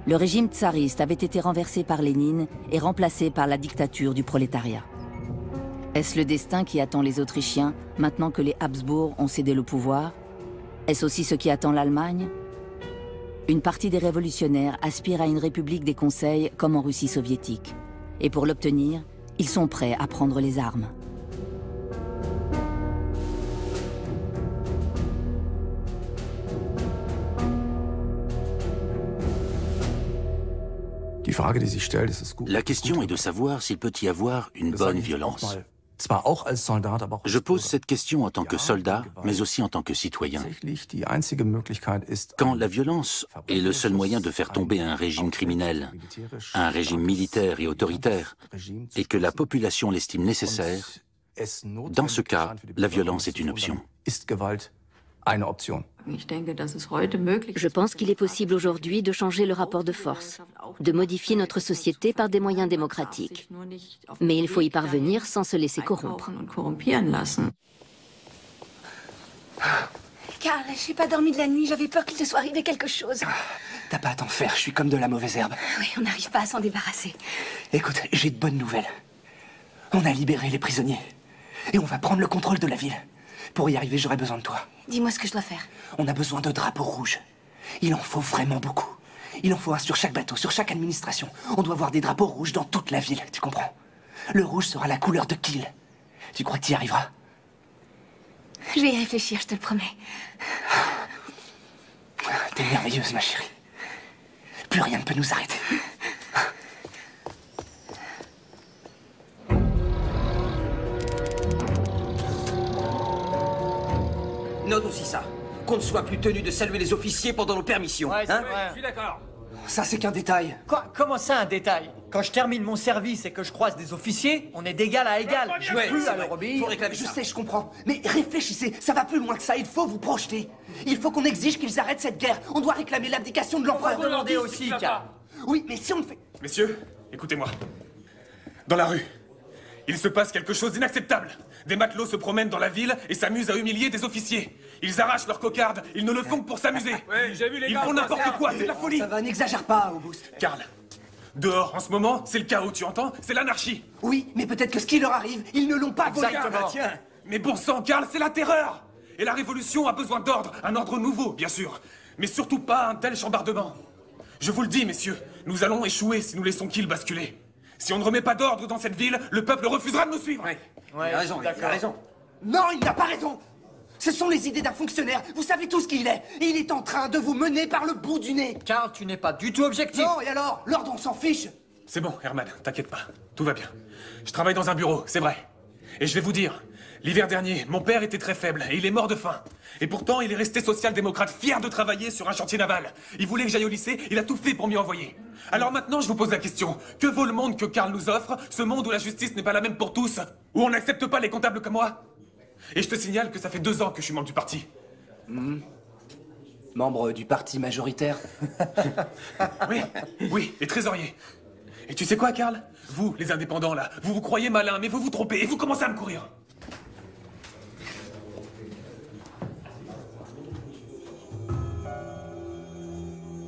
Le régime tsariste avait été renversé par Lénine et remplacé par la dictature du prolétariat. Est-ce le destin qui attend les Autrichiens maintenant que les Habsbourg ont cédé le pouvoir? Est-ce aussi ce qui attend l'Allemagne? Une partie des révolutionnaires aspire à une république des conseils comme en Russie soviétique. Et pour l'obtenir, ils sont prêts à prendre les armes. La question est de savoir s'il peut y avoir une bonne violence. Je pose cette question en tant que soldat, mais aussi en tant que citoyen. Quand la violence est le seul moyen de faire tomber un régime criminel, un régime militaire et autoritaire, et que la population l'estime nécessaire, dans ce cas, la violence est une option. Je pense qu'il est possible aujourd'hui de changer le rapport de force, de modifier notre société par des moyens démocratiques. Mais il faut y parvenir sans se laisser corrompre. Karl, j'ai pas dormi de la nuit, j'avais peur qu'il te soit arrivé quelque chose. T'as pas à t'en faire, je suis comme de la mauvaise herbe. Oui, on n'arrive pas à s'en débarrasser. Écoute, j'ai de bonnes nouvelles. On a libéré les prisonniers. Et on va prendre le contrôle de la ville. Pour y arriver, j'aurai besoin de toi. Dis-moi ce que je dois faire. On a besoin de drapeaux rouges. Il en faut vraiment beaucoup. Il en faut un sur chaque bateau, sur chaque administration. On doit avoir des drapeaux rouges dans toute la ville, tu comprends? Le rouge sera la couleur de Kiel. Tu crois que tu y arriveras? Je vais y réfléchir, je te le promets. T'es merveilleuse, ma chérie. Plus rien ne peut nous arrêter. Note aussi ça. Qu'on ne soit plus tenu de saluer les officiers pendant nos permissions. Ouais, hein? je suis d'accord. Ça, c'est qu'un détail. Quoi? Comment ça, un détail? Quand je termine mon service et que je croise des officiers, on est d'égal à égal. Je Ouais, peux plus c'est à leur vrai. obéir. Faut réclamer ça. Je sais, je comprends. Mais réfléchissez, ça va plus loin que ça. Il faut vous projeter. Il faut qu'on exige qu'ils arrêtent cette guerre. On doit réclamer l'abdication de l'empereur. On va demander aussi, Karl. Oui, mais si on le fait... Messieurs, écoutez-moi. Dans la rue, il se passe quelque chose d'inacceptable. Des matelots se promènent dans la ville et s'amusent à humilier des officiers. Ils arrachent leurs cocardes, ils ne le font que pour s'amuser. Oui, j'ai vu les Ils gars, font n'importe quoi, c'est de la folie. Ça va, n'exagère pas, Auguste. Karl, dehors, en ce moment, c'est le chaos, tu entends? C'est l'anarchie. Oui, mais peut-être que ce qui leur arrive, ils ne l'ont pas volé. Exactement. Tiens. Mais bon sang, Karl, c'est la terreur. Et la révolution a besoin d'ordre, un ordre nouveau, bien sûr. Mais surtout pas un tel chambardement. Je vous le dis, messieurs, nous allons échouer si nous laissons Kiel basculer. Si on ne remet pas d'ordre dans cette ville, le peuple refusera de nous suivre. Il a raison, il a raison. Non, il n'a pas raison. Ce sont les idées d'un fonctionnaire. Vous savez tout ce qu'il est. Et il est en train de vous mener par le bout du nez. Karl, tu n'es pas du tout objectif. Non, et alors? L'ordre, on s'en fiche. C'est bon, Herman, t'inquiète pas. Tout va bien. Je travaille dans un bureau, c'est vrai. Et je vais vous dire, l'hiver dernier, mon père était très faible et il est mort de faim. Et pourtant, il est resté social-démocrate, fier de travailler sur un chantier naval. Il voulait que j'aille au lycée, il a tout fait pour m'y envoyer. Alors maintenant, je vous pose la question. Que vaut le monde que Karl nous offre? Ce monde où la justice n'est pas la même pour tous? Où on n'accepte pas les comptables comme moi? Et je te signale que ça fait 2 ans que je suis membre du parti. Membre du parti majoritaire. Oui, et trésorier. Et tu sais quoi, Karl? Vous, les indépendants, là, vous vous croyez malins, mais vous vous trompez et vous commencez à me courir.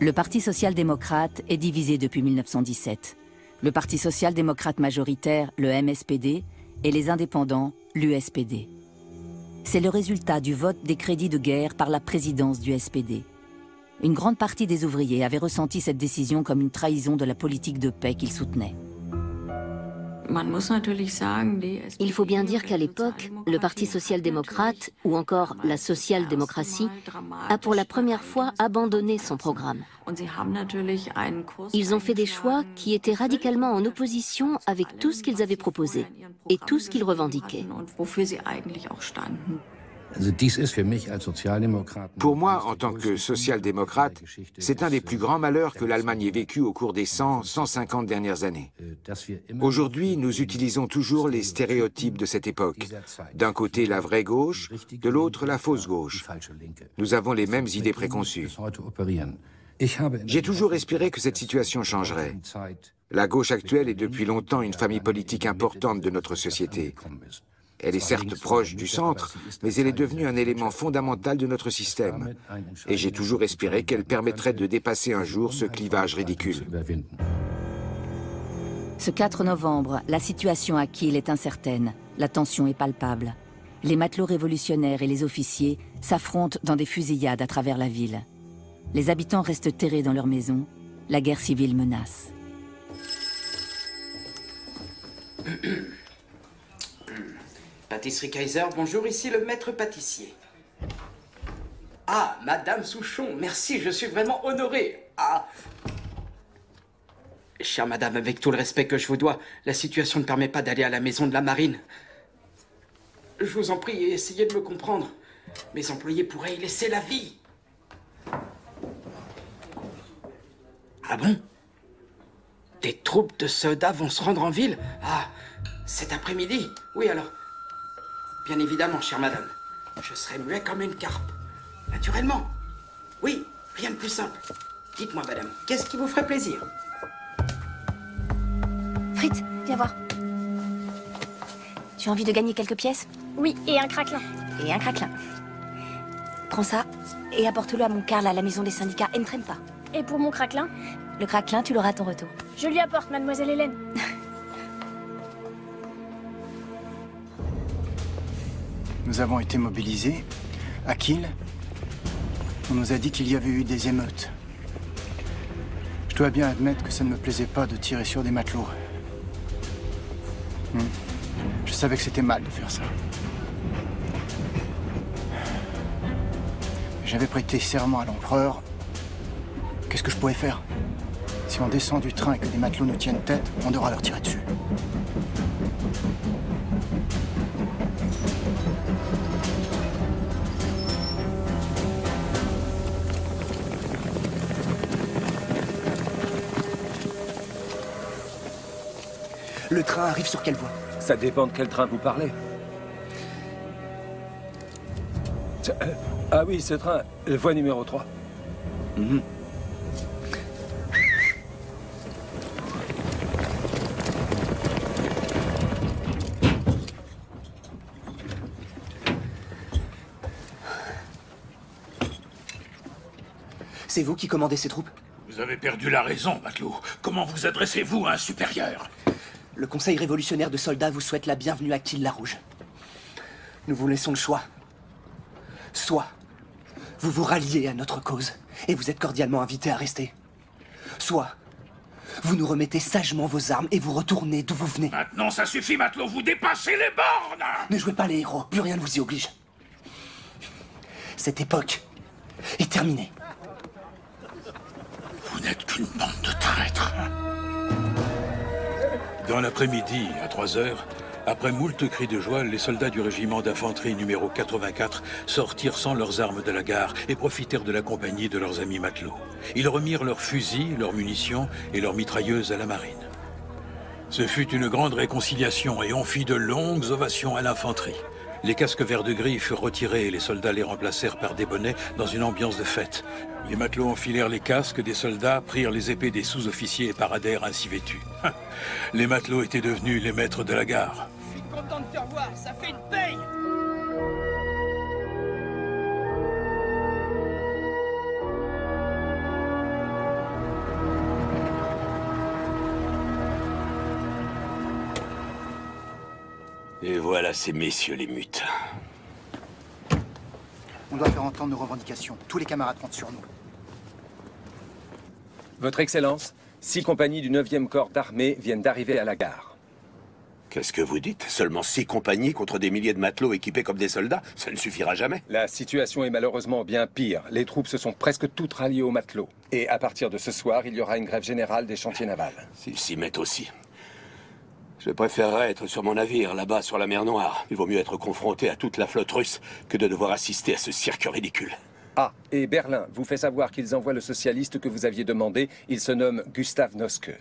Le Parti social-démocrate est divisé depuis 1917. Le Parti social-démocrate majoritaire, le MSPD, et les indépendants, l'USPD. C'est le résultat du vote des crédits de guerre par la présidence du SPD. Une grande partie des ouvriers avait ressenti cette décision comme une trahison de la politique de paix qu'ils soutenaient. Il faut bien dire qu'à l'époque, le Parti social-démocrate, ou encore la social-démocratie, a pour la première fois abandonné son programme. Ils ont fait des choix qui étaient radicalement en opposition avec tout ce qu'ils avaient proposé et tout ce qu'ils revendiquaient. Pour moi, en tant que social-démocrate, c'est un des plus grands malheurs que l'Allemagne ait vécu au cours des 100-150 dernières années. Aujourd'hui, nous utilisons toujours les stéréotypes de cette époque. D'un côté, la vraie gauche, de l'autre, la fausse gauche. Nous avons les mêmes idées préconçues. J'ai toujours espéré que cette situation changerait. La gauche actuelle est depuis longtemps une famille politique importante de notre société. Elle est certes proche du centre, mais elle est devenue un élément fondamental de notre système. Et j'ai toujours espéré qu'elle permettrait de dépasser un jour ce clivage ridicule. Ce 4 novembre, la situation à Kiel est incertaine. La tension est palpable. Les matelots révolutionnaires et les officiers s'affrontent dans des fusillades à travers la ville. Les habitants restent terrés dans leurs maisons. La guerre civile menace. Pâtisserie Kaiser, bonjour, ici le maître pâtissier. Ah, Madame Souchon, merci, je suis vraiment honoré. Ah. Chère Madame, avec tout le respect que je vous dois, la situation ne permet pas d'aller à la maison de la marine. Je vous en prie, essayez de me comprendre. Mes employés pourraient y laisser la vie. Ah bon? Des troupes de soldats vont se rendre en ville? Ah, cet après-midi? Oui, alors... Bien évidemment, chère madame. Je serai muet comme une carpe. Naturellement. Oui, rien de plus simple. Dites-moi, madame, qu'est-ce qui vous ferait plaisir? Fritz, viens voir. Tu as envie de gagner quelques pièces? Oui, et un craquelin. Et un craquelin. Prends ça et apporte-le à mon Karl à la maison des syndicats et ne traîne pas. Et pour mon craquelin? Le craquelin, tu l'auras à ton retour. Je lui apporte, mademoiselle Hélène. Nous avons été mobilisés à Kiel. On nous a dit qu'il y avait eu des émeutes. Je dois bien admettre que ça ne me plaisait pas de tirer sur des matelots. Je savais que c'était mal de faire ça. J'avais prêté serment à l'empereur. Qu'est-ce que je pouvais faire? Si on descend du train et que des matelots nous tiennent tête, on devra leur tirer dessus. Le train arrive sur quelle voie? Ça dépend de quel train vous parlez. Ah oui, ce train, voie numéro 3. C'est vous qui commandez ces troupes? Vous avez perdu la raison, matelot. Comment vous adressez-vous à un supérieur? Le Conseil révolutionnaire de soldats vous souhaite la bienvenue à Kiel-la-Rouge. Nous vous laissons le choix. Soit vous vous ralliez à notre cause et vous êtes cordialement invité à rester. Soit vous nous remettez sagement vos armes et vous retournez d'où vous venez. Maintenant, ça suffit, matelot. Vous dépassez les bornes. Ne jouez pas les héros. Plus rien ne vous y oblige. Cette époque est terminée. Vous n'êtes qu'une bande de traîtres. Dans l'après-midi, à 3 heures, après moult cris de joie, les soldats du régiment d'infanterie numéro 84 sortirent sans leurs armes de la gare et profitèrent de la compagnie de leurs amis matelots. Ils remirent leurs fusils, leurs munitions et leurs mitrailleuses à la marine. Ce fut une grande réconciliation et on fit de longues ovations à l'infanterie. Les casques verts de gris furent retirés et les soldats les remplacèrent par des bonnets dans une ambiance de fête. Les matelots enfilèrent les casques des soldats, prirent les épées des sous-officiers et paradèrent ainsi vêtus. Les matelots étaient devenus les maîtres de la gare. Je suis content de te revoir, ça fait une paye. Et voilà ces messieurs les mutes. On doit faire entendre nos revendications. Tous les camarades comptent sur nous. Votre Excellence, 6 compagnies du 9e corps d'armée viennent d'arriver à la gare. Qu'est-ce que vous dites? Seulement 6 compagnies contre des milliers de matelots équipés comme des soldats? Ça ne suffira jamais. La situation est malheureusement bien pire. Les troupes se sont presque toutes ralliées aux matelots. Et à partir de ce soir, il y aura une grève générale des chantiers navals. S'ils s'y mettent aussi. Je préférerais être sur mon navire, là-bas, sur la mer Noire. Il vaut mieux être confronté à toute la flotte russe que de devoir assister à ce cirque ridicule. Ah, et Berlin vous fait savoir qu'ils envoient le socialiste que vous aviez demandé. Il se nomme Gustav Noske.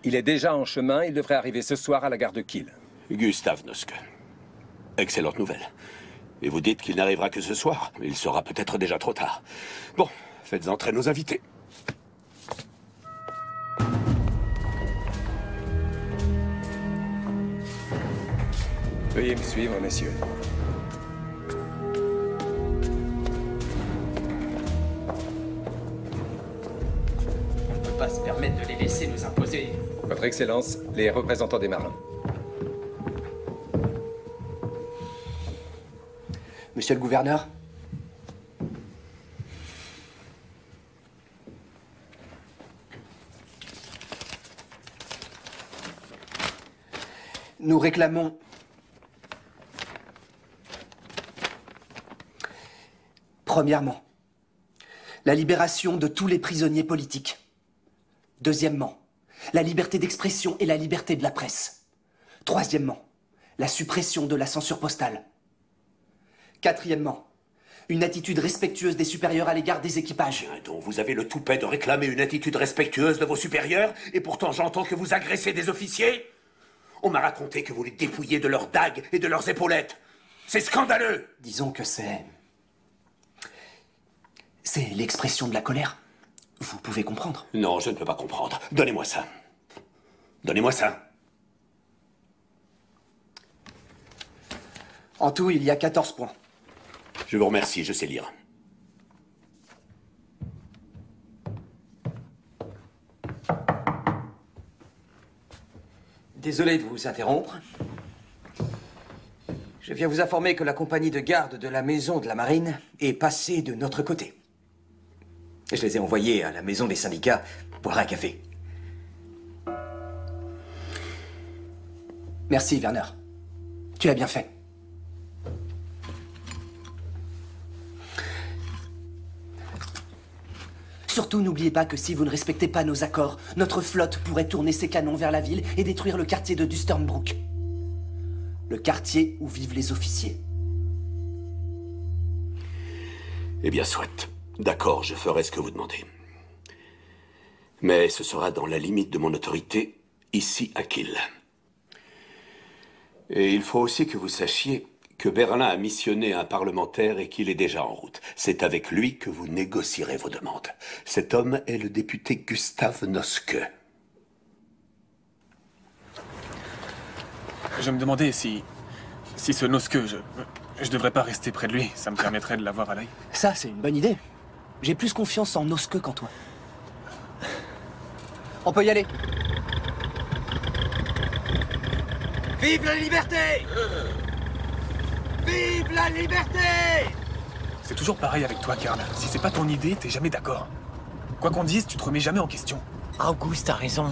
Il est déjà en chemin, il devrait arriver ce soir à la gare de Kiel. Gustav Noske. Excellente nouvelle. Et vous dites qu'il n'arrivera que ce soir? Il sera peut-être déjà trop tard. Bon, faites entrer nos invités. Veuillez me suivre, messieurs. On ne peut pas se permettre de les laisser nous imposer. Votre Excellence, les représentants des marins. Monsieur le gouverneur? Nous réclamons premièrement, la libération de tous les prisonniers politiques. Deuxièmement, la liberté d'expression et la liberté de la presse. Troisièmement, la suppression de la censure postale. Quatrièmement, une attitude respectueuse des supérieurs à l'égard des équipages. Donc vous avez le toupet de réclamer une attitude respectueuse de vos supérieurs, et pourtant j'entends que vous agressez des officiers? On m'a raconté que vous les dépouillez de leurs dagues et de leurs épaulettes. C'est scandaleux! Disons que c'est l'expression de la colère. Vous pouvez comprendre. Non, je ne peux pas comprendre. Donnez-moi ça. Donnez-moi ça. En tout, il y a 14 points. Je vous remercie, je sais lire. Désolé de vous interrompre. Je viens vous informer que la compagnie de garde de la maison de la marine est passée de notre côté. Je les ai envoyés à la maison des syndicats boire un café. Merci, Werner. Tu as bien fait. Surtout, n'oubliez pas que si vous ne respectez pas nos accords, notre flotte pourrait tourner ses canons vers la ville et détruire le quartier de Dusternbrook. Le quartier où vivent les officiers. Eh bien, soit. D'accord, je ferai ce que vous demandez. Mais ce sera dans la limite de mon autorité, ici à Kiel. Et il faut aussi que vous sachiez que Berlin a missionné un parlementaire et qu'il est déjà en route. C'est avec lui que vous négocierez vos demandes. Cet homme est le député Gustav Noske. Je me demandais si ce Noske, je devrais pas rester près de lui. Ça me permettrait de l'avoir à l'œil. Ça, c'est une bonne idée. J'ai plus confiance en Noske qu'en toi. On peut y aller. Vive la liberté! Vive la liberté! C'est toujours pareil avec toi, Karl. Si c'est pas ton idée, t'es jamais d'accord. Quoi qu'on dise, tu te remets jamais en question. August a raison.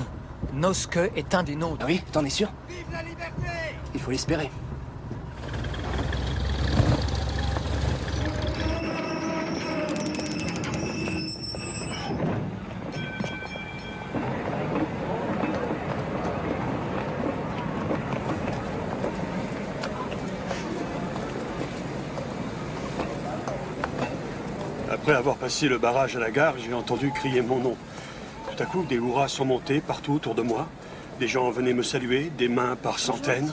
Noske est un des nôtres. Ah oui, t'en es sûr? Vive la liberté! Il faut l'espérer. Après avoir passé le barrage à la gare, j'ai entendu crier mon nom. Tout à coup, des hurrahs sont montés partout autour de moi. Des gens venaient me saluer, des mains par centaines.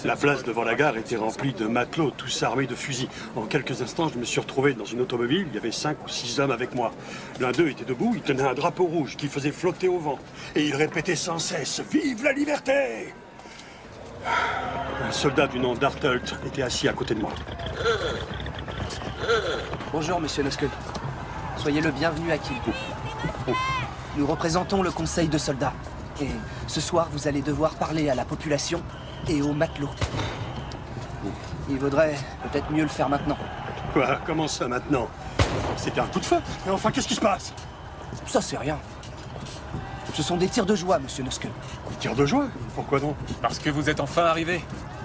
La place devant la gare était remplie de matelots, tous armés de fusils. En quelques instants, je me suis retrouvé dans une automobile. Il y avait 5 ou 6 hommes avec moi. L'un d'eux était debout, il tenait un drapeau rouge qui faisait flotter au vent. Et il répétait sans cesse « Vive la liberté !» Un soldat du nom d'Artelt était assis à côté de moi. Bonjour, monsieur Noske. Soyez le bienvenu à Kiel. Nous représentons le conseil de soldats. Et ce soir, vous allez devoir parler à la population et aux matelots. Il vaudrait peut-être mieux le faire maintenant. Quoi? Comment ça maintenant? C'était un coup de feu? Mais enfin, qu'est-ce qui se passe? Ça, c'est rien. Ce sont des tirs de joie, monsieur Noske. Des tirs de joie? Pourquoi donc? Parce que vous êtes enfin arrivés.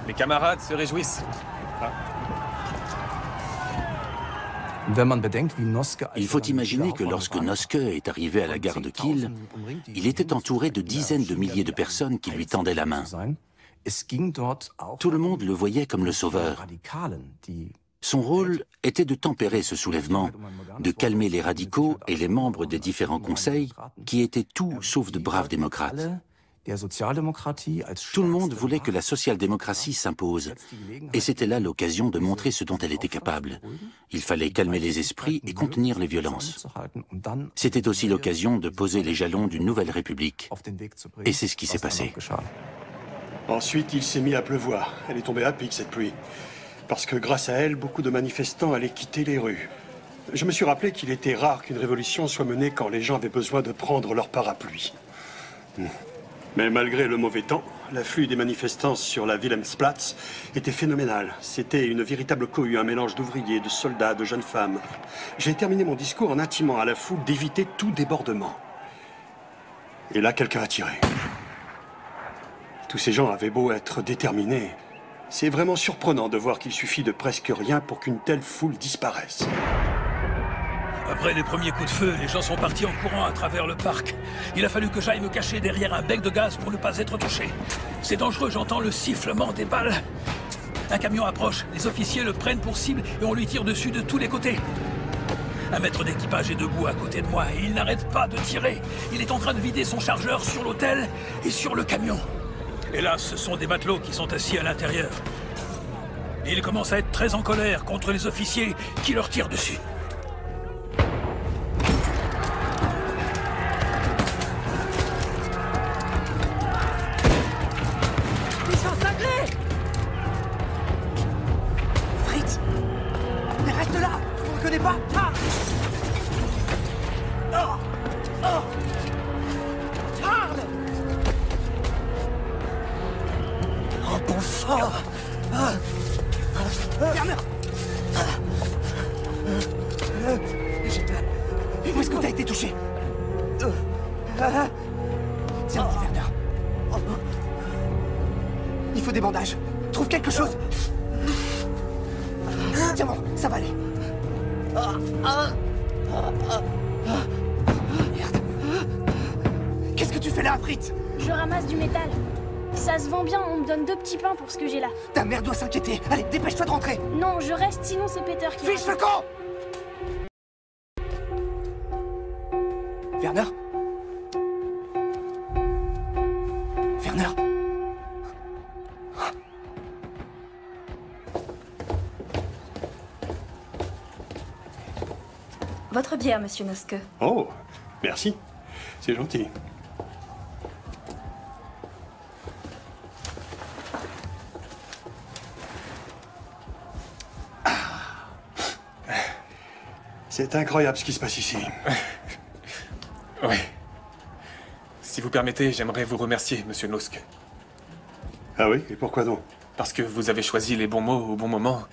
Les camarades se réjouissent. Ah. Il faut imaginer que lorsque Noske est arrivé à la gare de Kiel, il était entouré de dizaines de milliers de personnes qui lui tendaient la main. Tout le monde le voyait comme le sauveur. Son rôle était de tempérer ce soulèvement, de calmer les radicaux et les membres des différents conseils qui étaient tout sauf de braves démocrates. Tout le monde voulait que la social-démocratie s'impose, et c'était là l'occasion de montrer ce dont elle était capable. Il fallait calmer les esprits et contenir les violences. C'était aussi l'occasion de poser les jalons d'une nouvelle république. Et c'est ce qui s'est passé. Ensuite, il s'est mis à pleuvoir. Elle est tombée à pic, cette pluie. Parce que grâce à elle, beaucoup de manifestants allaient quitter les rues. Je me suis rappelé qu'il était rare qu'une révolution soit menée quand les gens avaient besoin de prendre leur parapluie. Mais malgré le mauvais temps, l'afflux des manifestants sur la Wilhelmsplatz était phénoménal. C'était une véritable cohue, un mélange d'ouvriers, de soldats, de jeunes femmes. J'ai terminé mon discours en intimant à la foule d'éviter tout débordement. Et là, quelqu'un a tiré. Tous ces gens avaient beau être déterminés. C'est vraiment surprenant de voir qu'il suffit de presque rien pour qu'une telle foule disparaisse. Après les premiers coups de feu, les gens sont partis en courant à travers le parc. Il a fallu que j'aille me cacher derrière un bec de gaz pour ne pas être touché. C'est dangereux, j'entends le sifflement des balles. Un camion approche, les officiers le prennent pour cible et on lui tire dessus de tous les côtés. Un maître d'équipage est debout à côté de moi et il n'arrête pas de tirer. Il est en train de vider son chargeur sur l'hôtel et sur le camion. Hélas, ce sont des matelots qui sont assis à l'intérieur. Ils commencent à être très en colère contre les officiers qui leur tirent dessus. Ils sont cinglés! Fritz! Mais reste là! Tu ne me connais pas? Ah! Oh! Oh! Karl! Oh, bon sang! Werner! J'ai mal. Où est-ce que t'as été touché? Tiens, Werner. Il faut des bandages. Trouve quelque chose. Tiens bon, ça va aller. Merde. Qu'est-ce que tu fais là, Fritz? Je ramasse du métal. Ça se vend bien, on me donne 2 petits pains pour ce que j'ai là. Ta mère doit s'inquiéter. Allez, dépêche-toi de rentrer. Non, je reste, sinon c'est Peter qui... Fiche le camp! Werner? Werner? Votre bière, monsieur Noske. Oh, merci. C'est gentil. C'est incroyable ce qui se passe ici. Oui. Si vous permettez, j'aimerais vous remercier, Monsieur Nosk. Ah oui? Et pourquoi donc? Parce que vous avez choisi les bons mots au bon moment.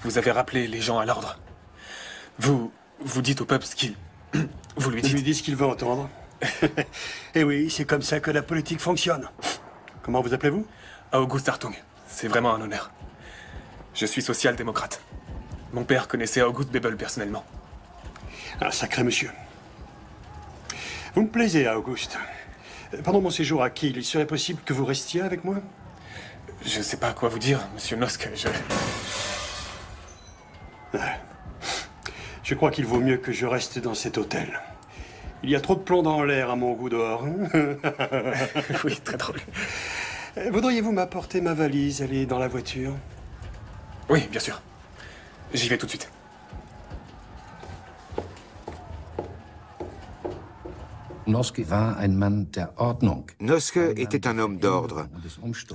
Vous avez rappelé les gens à l'ordre. Vous dites au peuple ce qu'il... Vous lui dites... Je lui dis ce qu'il veut entendre. Et oui, c'est comme ça que la politique fonctionne. Comment vous appelez-vous? August Hartung. C'est vraiment un honneur. Je suis social-démocrate. Mon père connaissait August Bebel personnellement. Un sacré monsieur. Vous me plaisez, August. Pendant mon séjour à Kiel, il serait possible que vous restiez avec moi? Je sais pas quoi vous dire, Monsieur Nosk. Je crois qu'il vaut mieux que je reste dans cet hôtel. Il y a trop de plomb dans l'air à mon goût dehors. Oui, très drôle. Voudriez-vous m'apporter ma valise? Elle est dans la voiture. Oui, bien sûr. J'y vais tout de suite. Noske était un homme d'ordre,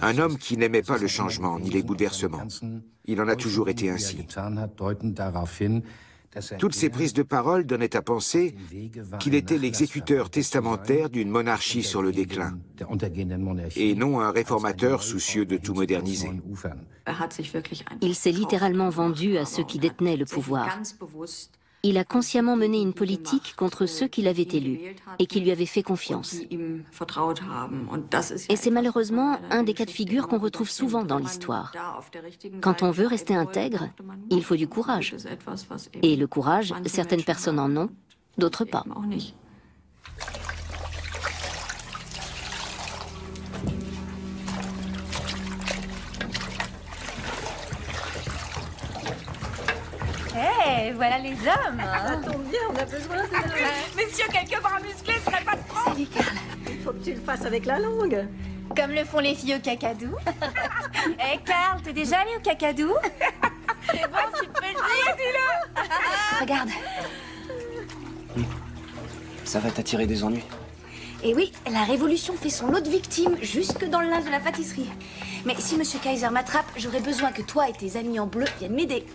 un homme qui n'aimait pas le changement ni les bouleversements. Il en a toujours été ainsi. Toutes ces prises de parole donnaient à penser qu'il était l'exécuteur testamentaire d'une monarchie sur le déclin, et non un réformateur soucieux de tout moderniser. Il s'est littéralement vendu à ceux qui détenaient le pouvoir. Il a consciemment mené une politique contre ceux qui l'avaient élu et qui lui avaient fait confiance. Et c'est malheureusement un des cas de figure qu'on retrouve souvent dans l'histoire. Quand on veut rester intègre, il faut du courage. Et le courage, certaines personnes en ont, d'autres pas. Hé, voilà les hommes. Ça tombe bien, on a besoin de... Messieurs, quelques bras musclés seraient pas de trop. Salut, Karl. Il faut que tu le fasses avec la langue. Comme le font les filles au cacadou. Hé, Karl, t'es déjà allé au cacadou? C'est bon, tu peux le dire, dis-le. Regarde. Ça va t'attirer des ennuis. Et oui, la Révolution fait son lot de victimes jusque dans le linge de la pâtisserie. Mais si Monsieur Kaiser m'attrape, j'aurai besoin que toi et tes amis en bleu viennent m'aider.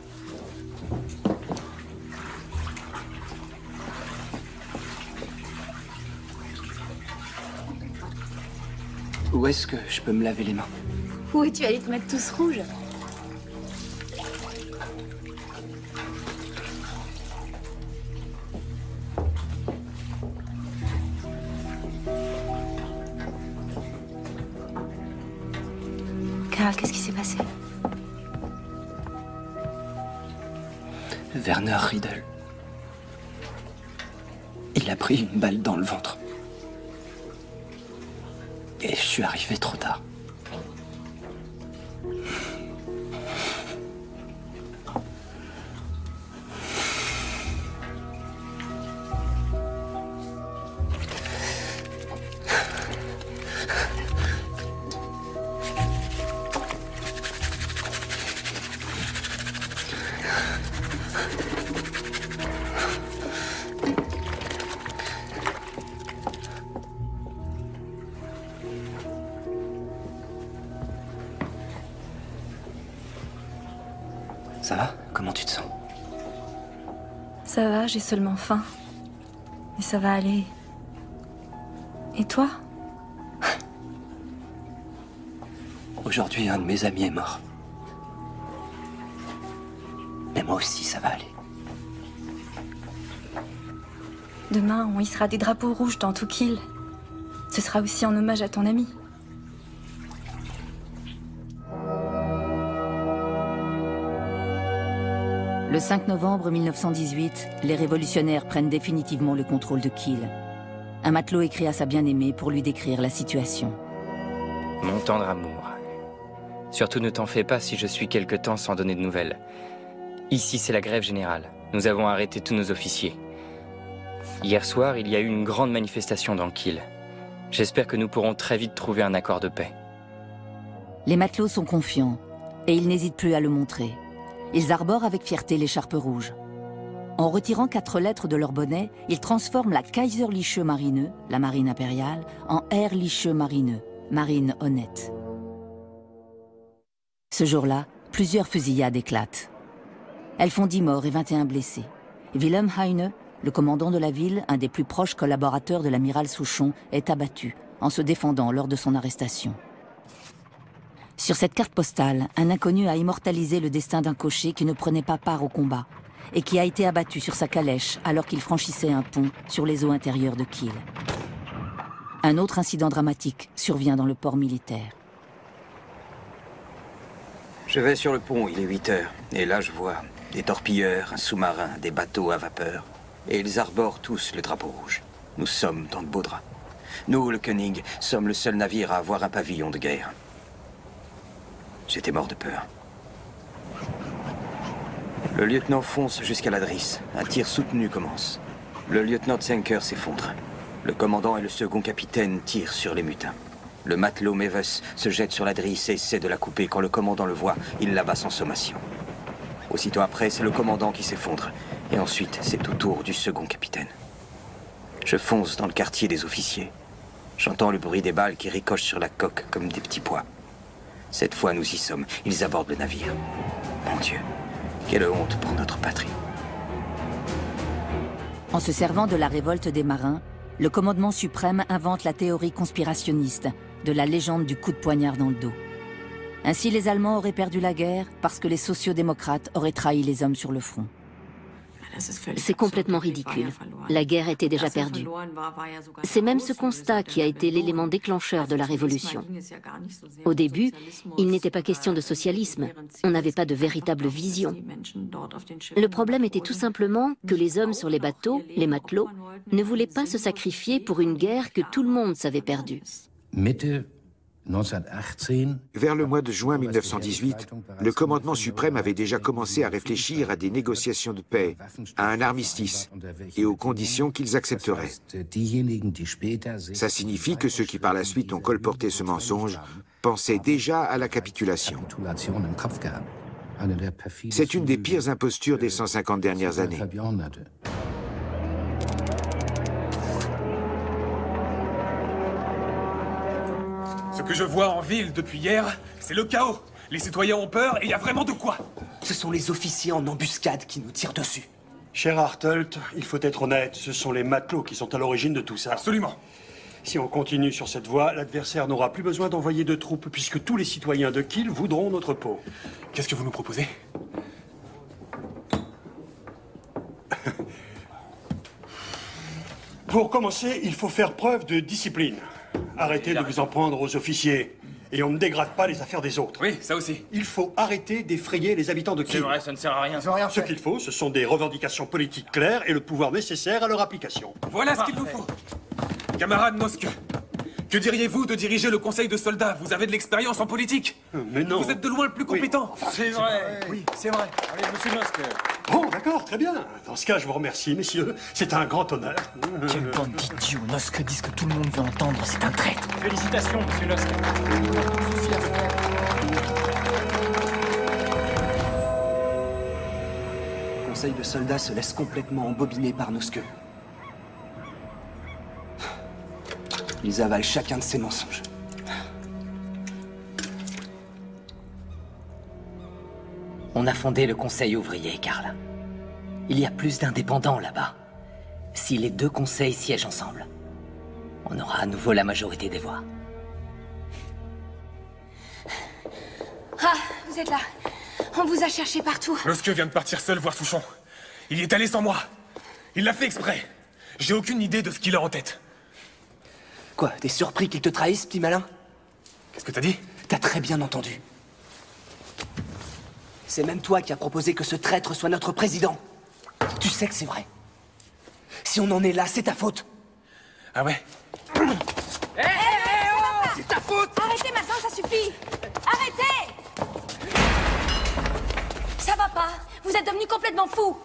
Où est-ce que je peux me laver les mains? Où es-tu allé te mettre tous rouges? Karl, qu'est-ce qui s'est passé? Werner Riedel. Il a pris une balle dans le ventre. Et je suis arrivé trop tard. Ça va? Comment tu te sens? Ça va, j'ai seulement faim. Et ça va aller. Et toi? Aujourd'hui, un de mes amis est mort. Mais moi aussi, ça va aller. Demain, on hissera des drapeaux rouges dans tout Kiel. Ce sera aussi en hommage à ton ami. Le 5 novembre 1918, les révolutionnaires prennent définitivement le contrôle de Kiel. Un matelot écrit à sa bien-aimée pour lui décrire la situation. Mon tendre amour. Surtout ne t'en fais pas si je suis quelque temps sans donner de nouvelles. Ici, c'est la grève générale. Nous avons arrêté tous nos officiers. Hier soir, il y a eu une grande manifestation dans Kiel. J'espère que nous pourrons très vite trouver un accord de paix. Les matelots sont confiants et ils n'hésitent plus à le montrer. Ils arborent avec fierté l'écharpe rouge. En retirant 4 lettres de leur bonnet, ils transforment la Kaiserliche Marine, la marine impériale, en Ehrliche Marine, marine honnête. Ce jour-là, plusieurs fusillades éclatent. Elles font 10 morts et 21 blessés. Wilhelm Heine, le commandant de la ville, un des plus proches collaborateurs de l'amiral Souchon, est abattu en se défendant lors de son arrestation. Sur cette carte postale, un inconnu a immortalisé le destin d'un cocher qui ne prenait pas part au combat et qui a été abattu sur sa calèche alors qu'il franchissait un pont sur les eaux intérieures de Kiel. Un autre incident dramatique survient dans le port militaire. Je vais sur le pont, il est 8 heures, et là je vois des torpilleurs, un sous-marin, des bateaux à vapeur. Et ils arborent tous le drapeau rouge. Nous sommes dans le beau drap. Nous, le König, sommes le seul navire à avoir un pavillon de guerre. J'étais mort de peur. Le lieutenant fonce jusqu'à la drisse. Un tir soutenu commence. Le lieutenant Zenker s'effondre. Le commandant et le second capitaine tirent sur les mutins. Le matelot Meves se jette sur la drisse et essaie de la couper. Quand le commandant le voit, il l'abat sans sommation. Aussitôt après, c'est le commandant qui s'effondre. Et ensuite, c'est au tour du second capitaine. Je fonce dans le quartier des officiers. J'entends le bruit des balles qui ricochent sur la coque comme des petits pois. Cette fois, nous y sommes. Ils abordent le navire. Mon Dieu, quelle honte pour notre patrie. En se servant de la révolte des marins, le commandement suprême invente la théorie conspirationniste de la légende du coup de poignard dans le dos. Ainsi, les Allemands auraient perdu la guerre parce que les sociodémocrates auraient trahi les hommes sur le front. C'est complètement ridicule. La guerre était déjà perdue. C'est même ce constat qui a été l'élément déclencheur de la révolution. Au début, il n'était pas question de socialisme. On n'avait pas de véritable vision. Le problème était tout simplement que les hommes sur les bateaux, les matelots, ne voulaient pas se sacrifier pour une guerre que tout le monde savait perdue. Vers le mois de juin 1918, le commandement suprême avait déjà commencé à réfléchir à des négociations de paix, à un armistice et aux conditions qu'ils accepteraient. Ça signifie que ceux qui par la suite ont colporté ce mensonge pensaient déjà à la capitulation. C'est une des pires impostures des 150 dernières années. Ce que je vois en ville depuis hier, c'est le chaos. Les citoyens ont peur et il y a vraiment de quoi. Ce sont les officiers en embuscade qui nous tirent dessus. Cher Hartelt, il faut être honnête, ce sont les matelots qui sont à l'origine de tout ça. Absolument. Si on continue sur cette voie, l'adversaire n'aura plus besoin d'envoyer de troupes puisque tous les citoyens de Kiel voudront notre peau. Qu'est-ce que vous nous proposez? Pour commencer, il faut faire preuve de discipline. Arrêtez de vous en prendre aux officiers. Et on ne dégrade pas les affaires des autres. Oui, ça aussi. Il faut arrêter d'effrayer les habitants de Kiel. C'est vrai, ça ne sert à rien. Ce qu'il faut, ce sont des revendications politiques claires et le pouvoir nécessaire à leur application. Voilà ce qu'il vous faut. Camarade Noske, que diriez-vous de diriger le conseil de soldats? Vous avez de l'expérience en politique. Mais non. Vous êtes de loin le plus compétent. Oui. C'est vrai. Oui, c'est vrai. Allez, monsieur Noske. Bon, d'accord, très bien. Dans ce cas, je vous remercie, messieurs. C'est un grand honneur. Quelle bande d'idiots. Noske dit ce que tout le monde veut entendre. C'est un traître. Félicitations, monsieur Noske. Le conseil de soldats se laisse complètement embobiner par Noske. Ils avalent chacun de ses mensonges. On a fondé le Conseil ouvrier, Karl. Il y a plus d'indépendants là-bas. Si les deux conseils siègent ensemble, on aura à nouveau la majorité des voix. Ah, vous êtes là. On vous a cherché partout. Noske vient de partir seul voir Souchon. Il y est allé sans moi. Il l'a fait exprès. J'ai aucune idée de ce qu'il a en tête. Quoi, t'es surpris qu'il te trahisse, petit malin? Qu'est-ce que t'as dit? T'as très bien entendu. C'est même toi qui as proposé que ce traître soit notre président. Tu sais que c'est vrai. Si on en est là, c'est ta faute. Ah ouais? C'est ta faute! Arrêtez maintenant, ça suffit! Arrêtez! Ça va pas. Vous êtes devenus complètement fous.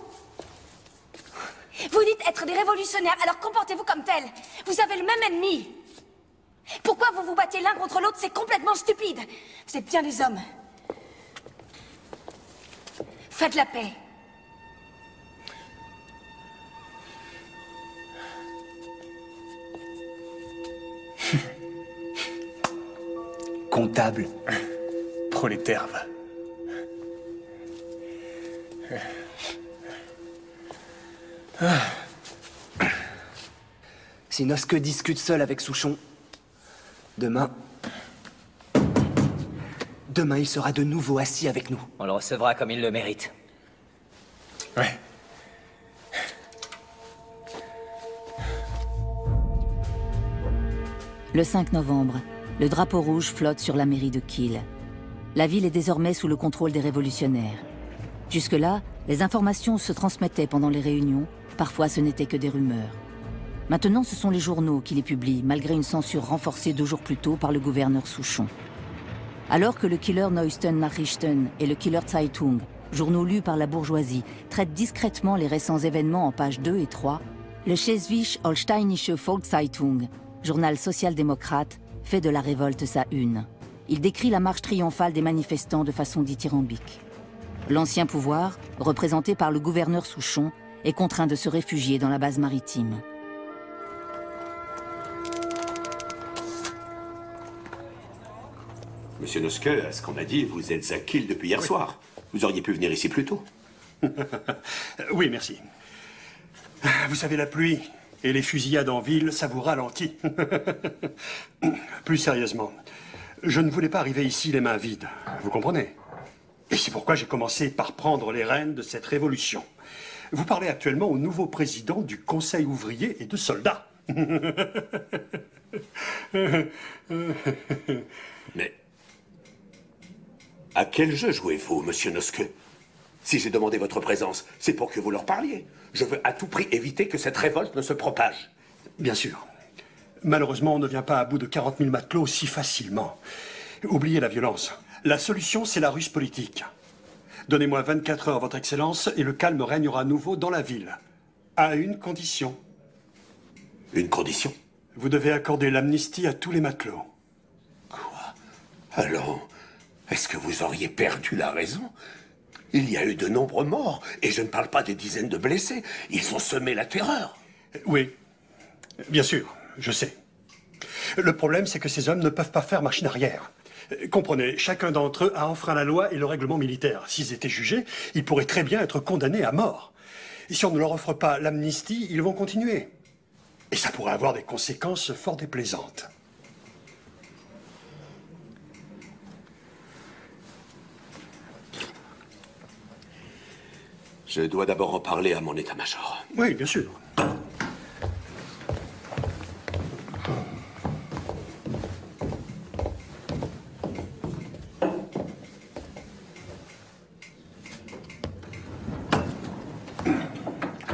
Vous dites être des révolutionnaires, alors comportez-vous comme tels. Vous avez le même ennemi. Pourquoi vous vous battez l'un contre l'autre? C'est complètement stupide. Vous êtes bien des hommes. Faites la paix. Comptable. Prolétaire. Si Noske discute seul avec Souchon, demain, il sera de nouveau assis avec nous. On le recevra comme il le mérite. Ouais. Le 5 novembre, le drapeau rouge flotte sur la mairie de Kiel. La ville est désormais sous le contrôle des révolutionnaires. Jusque-là, les informations se transmettaient pendant les réunions, parfois ce n'était que des rumeurs. Maintenant, ce sont les journaux qui les publient, malgré une censure renforcée 2 jours plus tôt par le gouverneur Souchon. Alors que le Kieler Neuesten Nachrichten et le Kieler Zeitung, journaux lus par la bourgeoisie, traitent discrètement les récents événements en pages 2 et 3, le Schleswig-Holsteinische Volkszeitung, journal social-démocrate, fait de la révolte sa une. Il décrit la marche triomphale des manifestants de façon dithyrambique. L'ancien pouvoir, représenté par le gouverneur Souchon, est contraint de se réfugier dans la base maritime. Monsieur Noske, à ce qu'on m'a dit, vous êtes à Kiel depuis hier soir. Vous auriez pu venir ici plus tôt. Oui, merci. Vous savez, la pluie et les fusillades en ville, ça vous ralentit. Plus sérieusement, je ne voulais pas arriver ici les mains vides, vous comprenez? Et c'est pourquoi j'ai commencé par prendre les rênes de cette révolution. Vous parlez actuellement au nouveau président du Conseil ouvrier et de soldats. Mais à quel jeu jouez-vous, monsieur Noske? Si j'ai demandé votre présence, c'est pour que vous leur parliez. Je veux à tout prix éviter que cette révolte ne se propage. Bien sûr. Malheureusement, on ne vient pas à bout de 40 000 matelots si facilement. Oubliez la violence. La solution, c'est la ruse politique. Donnez-moi 24 heures, votre Excellence, et le calme régnera à nouveau dans la ville. À une condition. Une condition? Vous devez accorder l'amnistie à tous les matelots. Quoi? Alors, est-ce que vous auriez perdu la raison? Il y a eu de nombreux morts, et je ne parle pas des dizaines de blessés. Ils ont semé la terreur. Oui, bien sûr, je sais. Le problème, c'est que ces hommes ne peuvent pas faire machine arrière. Comprenez, chacun d'entre eux a enfreint la loi et le règlement militaire. S'ils étaient jugés, ils pourraient très bien être condamnés à mort. Et si on ne leur offre pas l'amnistie, ils vont continuer. Et ça pourrait avoir des conséquences fort déplaisantes. Je dois d'abord en parler à mon état-major. Oui, bien sûr.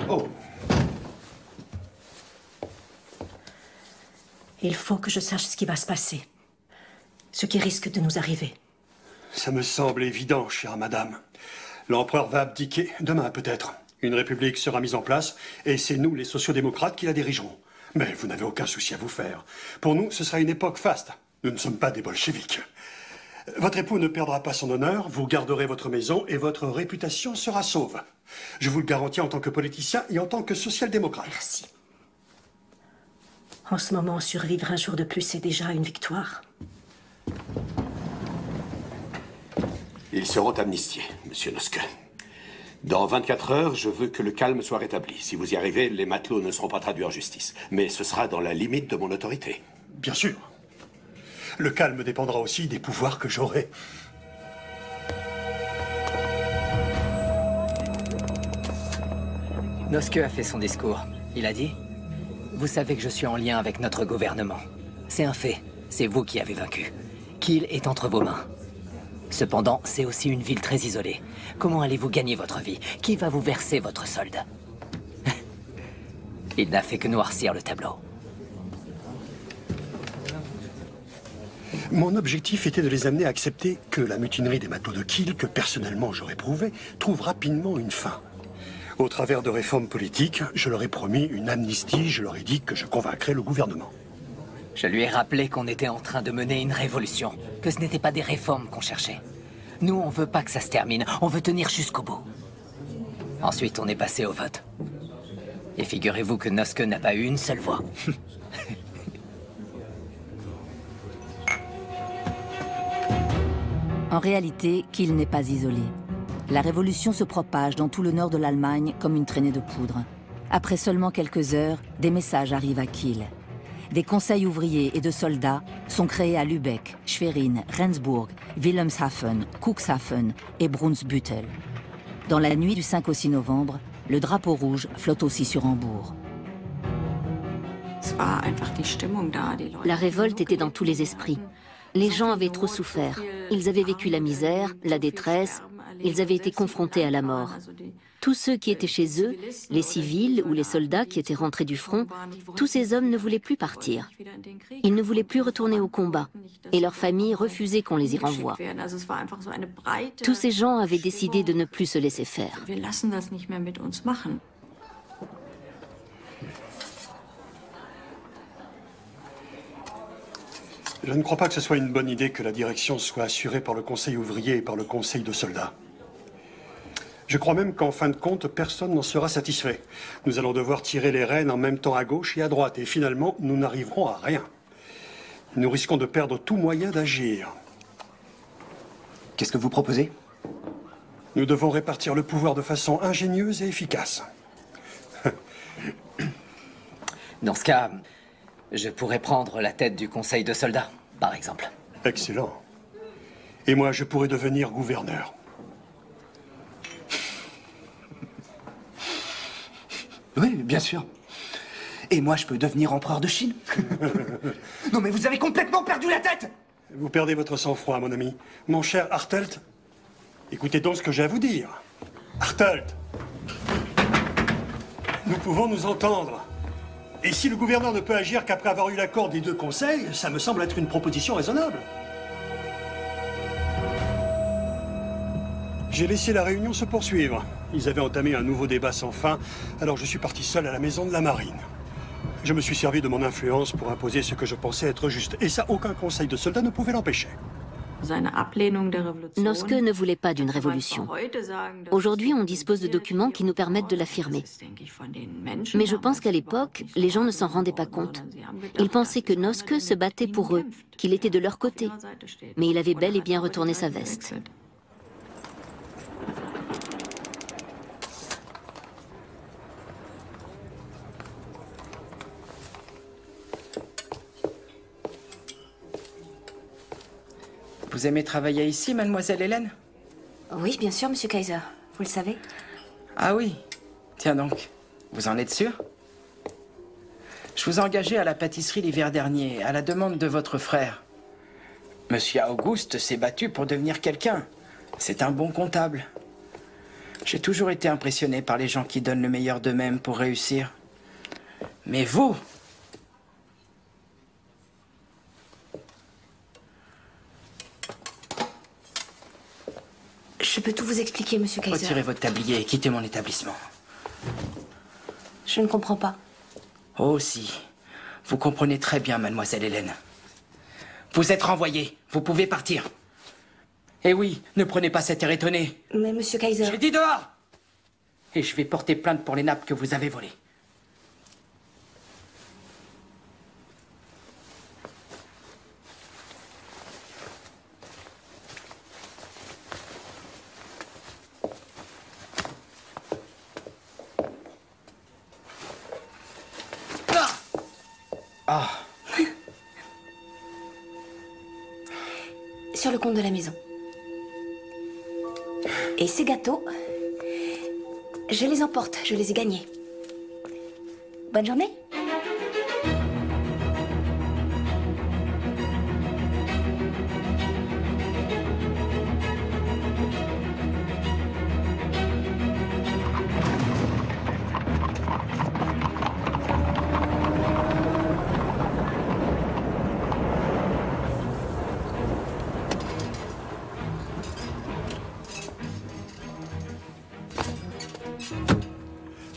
Oh. Il faut que je sache ce qui va se passer. Ce qui risque de nous arriver. Ça me semble évident, chère madame. L'empereur va abdiquer, demain peut-être. Une république sera mise en place, et c'est nous, les sociodémocrates, qui la dirigerons. Mais vous n'avez aucun souci à vous faire. Pour nous, ce sera une époque faste. Nous ne sommes pas des bolcheviks. Votre époux ne perdra pas son honneur, vous garderez votre maison, et votre réputation sera sauve. Je vous le garantis en tant que politicien et en tant que social-démocrate. Merci. En ce moment, survivre un jour de plus, c'est déjà une victoire. Ils seront amnistiés, monsieur Noske. Dans 24 heures, je veux que le calme soit rétabli. Si vous y arrivez, les matelots ne seront pas traduits en justice. Mais ce sera dans la limite de mon autorité. Bien sûr. Le calme dépendra aussi des pouvoirs que j'aurai. Noske a fait son discours. Il a dit: vous savez que je suis en lien avec notre gouvernement. C'est un fait. C'est vous qui avez vaincu. Kiel est entre vos mains. Cependant, c'est aussi une ville très isolée. Comment allez-vous gagner votre vie? Qui va vous verser votre solde? Il n'a fait que noircir le tableau. Mon objectif était de les amener à accepter que la mutinerie des matelots de Kiel, que personnellement j'aurais prouvé, trouve rapidement une fin. Au travers de réformes politiques, je leur ai promis une amnistie, je leur ai dit que je convaincrais le gouvernement. Je lui ai rappelé qu'on était en train de mener une révolution, que ce n'était pas des réformes qu'on cherchait. Nous, on veut pas que ça se termine, on veut tenir jusqu'au bout. Ensuite, on est passé au vote. Et figurez-vous que Noske n'a pas eu une seule voix. En réalité, Kiel n'est pas isolé. La révolution se propage dans tout le nord de l'Allemagne comme une traînée de poudre. Après seulement quelques heures, des messages arrivent à Kiel. Des conseils ouvriers et de soldats sont créés à Lübeck, Schwerin, Rendsburg, Wilhelmshaven, Cuxhaven et Brunsbüttel. Dans la nuit du 5 au 6 novembre, le drapeau rouge flotte aussi sur Hambourg. La révolte était dans tous les esprits. Les gens avaient trop souffert. Ils avaient vécu la misère, la détresse, ils avaient été confrontés à la mort. Tous ceux qui étaient chez eux, les civils ou les soldats qui étaient rentrés du front, tous ces hommes ne voulaient plus partir. Ils ne voulaient plus retourner au combat, et leurs familles refusaient qu'on les y renvoie. Tous ces gens avaient décidé de ne plus se laisser faire. Je ne crois pas que ce soit une bonne idée que la direction soit assurée par le conseil ouvrier et par le conseil de soldats. Je crois même qu'en fin de compte, personne n'en sera satisfait. Nous allons devoir tirer les rênes en même temps à gauche et à droite, et finalement, nous n'arriverons à rien. Nous risquons de perdre tout moyen d'agir. Qu'est-ce que vous proposez? Nous devons répartir le pouvoir de façon ingénieuse et efficace. Dans ce cas, je pourrais prendre la tête du conseil de soldats, par exemple. Excellent. Et moi, je pourrais devenir gouverneur. Oui, bien sûr. Et moi, je peux devenir empereur de Chine. Non, mais vous avez complètement perdu la tête! Vous perdez votre sang-froid, mon ami. Mon cher Hartelt, écoutez donc ce que j'ai à vous dire. Hartelt, nous pouvons nous entendre. Et si le gouverneur ne peut agir qu'après avoir eu l'accord des deux conseils, ça me semble être une proposition raisonnable. J'ai laissé la réunion se poursuivre. Ils avaient entamé un nouveau débat sans fin, alors je suis parti seul à la maison de la marine. Je me suis servi de mon influence pour imposer ce que je pensais être juste. Et ça, aucun conseil de soldats ne pouvait l'empêcher. Noske ne voulait pas d'une révolution. Aujourd'hui, on dispose de documents qui nous permettent de l'affirmer. Mais je pense qu'à l'époque, les gens ne s'en rendaient pas compte. Ils pensaient que Noske se battait pour eux, qu'il était de leur côté. Mais il avait bel et bien retourné sa veste. Vous aimez travailler ici, mademoiselle Hélène? Oui, bien sûr, monsieur Kaiser. Vous le savez. Ah oui. Tiens donc. Vous en êtes sûr? Je vous ai engagé à la pâtisserie l'hiver dernier, à la demande de votre frère. Monsieur Auguste s'est battu pour devenir quelqu'un. C'est un bon comptable. J'ai toujours été impressionné par les gens qui donnent le meilleur d'eux-mêmes pour réussir. Mais vous... Je peux tout vous expliquer, monsieur Kaiser. Retirez votre tablier et quittez mon établissement. Je ne comprends pas. Oh si. Vous comprenez très bien, mademoiselle Hélène. Vous êtes renvoyée. Vous pouvez partir. Eh oui, ne prenez pas cet air étonné. Mais monsieur Kaiser... J'ai dit dehors! Et je vais porter plainte pour les nappes que vous avez volées. Ah. Sur le compte de la maison. Et ces gâteaux, je les emporte, je les ai gagnés. Bonne journée.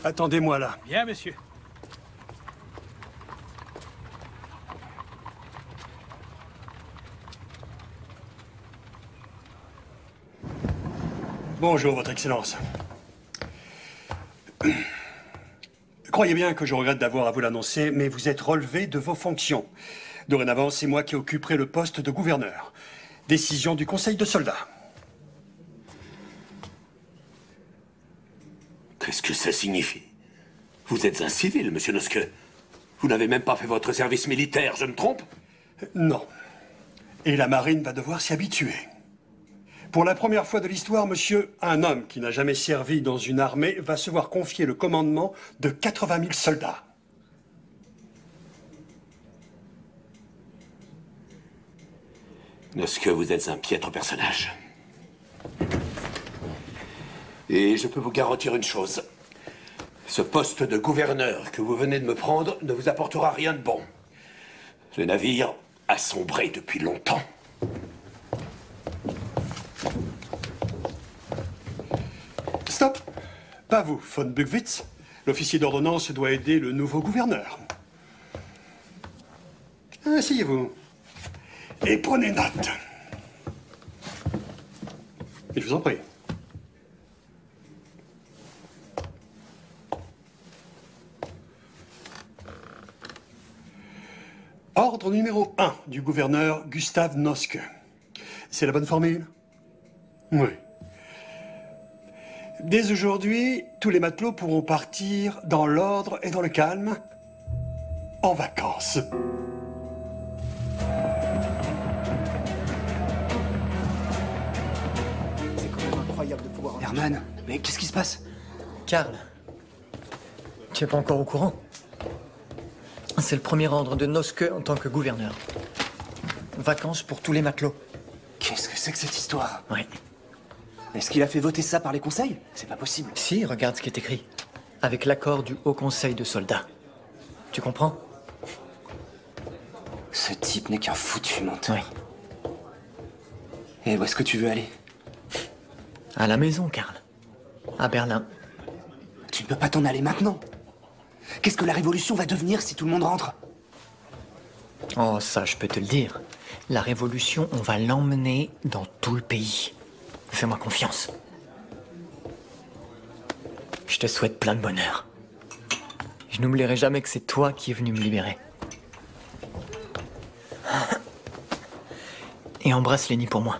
Attendez-moi là. Bien, monsieur. Bonjour, Votre Excellence. Croyez bien que je regrette d'avoir à vous l'annoncer, mais vous êtes relevé de vos fonctions. Dorénavant, c'est moi qui occuperai le poste de gouverneur. Décision du Conseil de soldats. Qu'est-ce que ça signifie? Vous êtes un civil, monsieur Noske. Vous n'avez même pas fait votre service militaire, je me trompe? Non. Et la marine va devoir s'y habituer. Pour la première fois de l'histoire, monsieur, un homme qui n'a jamais servi dans une armée va se voir confier le commandement de 80 000 soldats. Noske, vous êtes un piètre personnage. Et je peux vous garantir une chose. Ce poste de gouverneur que vous venez de me prendre ne vous apportera rien de bon. Le navire a sombré depuis longtemps. Stop! Pas vous, von Buchwitz. L'officier d'ordonnance doit aider le nouveau gouverneur. Asseyez-vous. Et prenez note. Et je vous en prie. Ordre numéro 1 du gouverneur Gustav Noske. C'est la bonne formule? Oui. Dès aujourd'hui, tous les matelots pourront partir dans l'ordre et dans le calme, en vacances. C'est quand même incroyable de pouvoir... Herman, mais qu'est-ce qui se passe? Karl, tu n'es pas encore au courant? C'est le premier ordre de Noske en tant que gouverneur. Vacances pour tous les matelots. Qu'est-ce que c'est que cette histoire? Oui. Est-ce qu'il a fait voter ça par les conseils? C'est pas possible. Si, regarde ce qui est écrit. Avec l'accord du Haut Conseil de soldats. Tu comprends? Ce type n'est qu'un foutu menteur. Oui. Et où est-ce que tu veux aller? À la maison, Karl. À Berlin. Tu ne peux pas t'en aller maintenant. Qu'est-ce que la révolution va devenir si tout le monde rentre? Oh, ça, je peux te le dire. La révolution, on va l'emmener dans tout le pays. Fais-moi confiance. Je te souhaite plein de bonheur. Je n'oublierai jamais que c'est toi qui es venu me libérer. Et embrasse Lenny pour moi.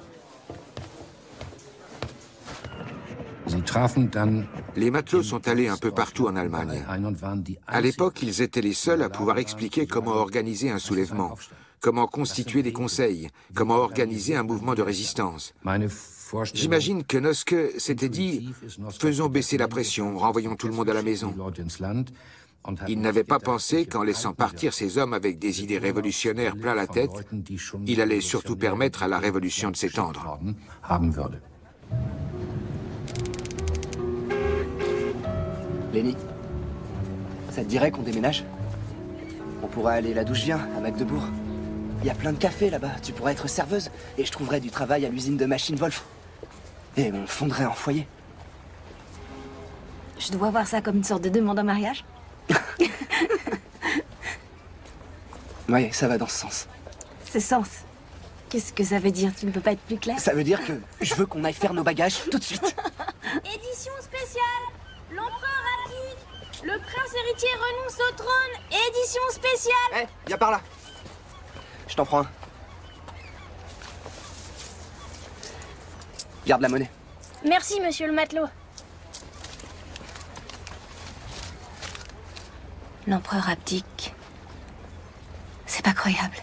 Les matelots sont allés un peu partout en Allemagne. À l'époque, ils étaient les seuls à pouvoir expliquer comment organiser un soulèvement, comment constituer des conseils, comment organiser un mouvement de résistance. J'imagine que Noske s'était dit « faisons baisser la pression, renvoyons tout le monde à la maison ». Il n'avait pas pensé qu'en laissant partir ces hommes avec des idées révolutionnaires plein la tête, il allait surtout permettre à la révolution de s'étendre. Lenny, ça te dirait qu'on déménage? On pourrait aller là d'où je viens, à Magdebourg. Il y a plein de cafés là-bas, tu pourrais être serveuse. Et je trouverais du travail à l'usine de machines Wolf. Et on fondrait un foyer. Je dois voir ça comme une sorte de demande en mariage. Oui, ça va dans ce sens. Ce sens. Qu'est-ce que ça veut dire? Tu ne peux pas être plus clair? Ça veut dire que je veux qu'on aille faire nos bagages tout de suite. Édition spéciale. L'empereur abdique. Le prince héritier renonce au trône. Édition spéciale. Hé, viens par là. Je t'en prends un. Garde la monnaie. Merci, monsieur le matelot. L'empereur abdique. C'est pas croyable.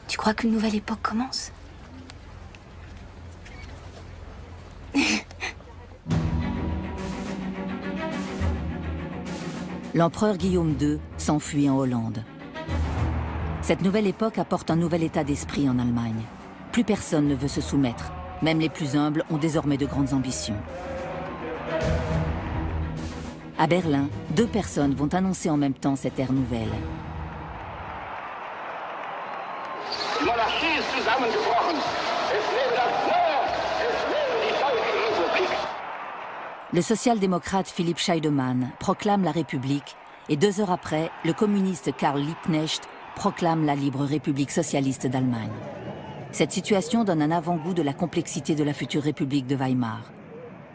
Tu crois qu'une nouvelle époque commence? L'empereur Guillaume II s'enfuit en Hollande. Cette nouvelle époque apporte un nouvel état d'esprit en Allemagne. Plus personne ne veut se soumettre. Même les plus humbles ont désormais de grandes ambitions. À Berlin, 2 personnes vont annoncer en même temps cette ère nouvelle. Die Monarchie ist zusammengebrochen. Es lebe das Nord, es lebe die Deutsche Republik. Le social-démocrate Philipp Scheidemann proclame la République et 2 heures après, le communiste Karl Liebknecht proclame la libre République socialiste d'Allemagne. Cette situation donne un avant-goût de la complexité de la future République de Weimar.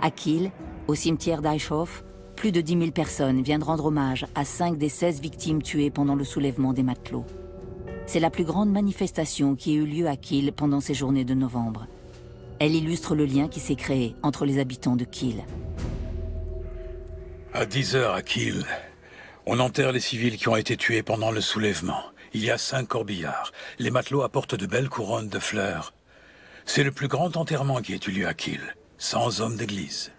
À Kiel, au cimetière d'Eichhof, plus de 10 000 personnes viennent rendre hommage à 5 des 16 victimes tuées pendant le soulèvement des matelots. C'est la plus grande manifestation qui ait eu lieu à Kiel pendant ces journées de novembre. Elle illustre le lien qui s'est créé entre les habitants de Kiel. À 10 heures à Kiel, on enterre les civils qui ont été tués pendant le soulèvement. Il y a 5 corbillards. Les matelots apportent de belles couronnes de fleurs. C'est le plus grand enterrement qui ait eu lieu à Kiel, sans hommes d'église.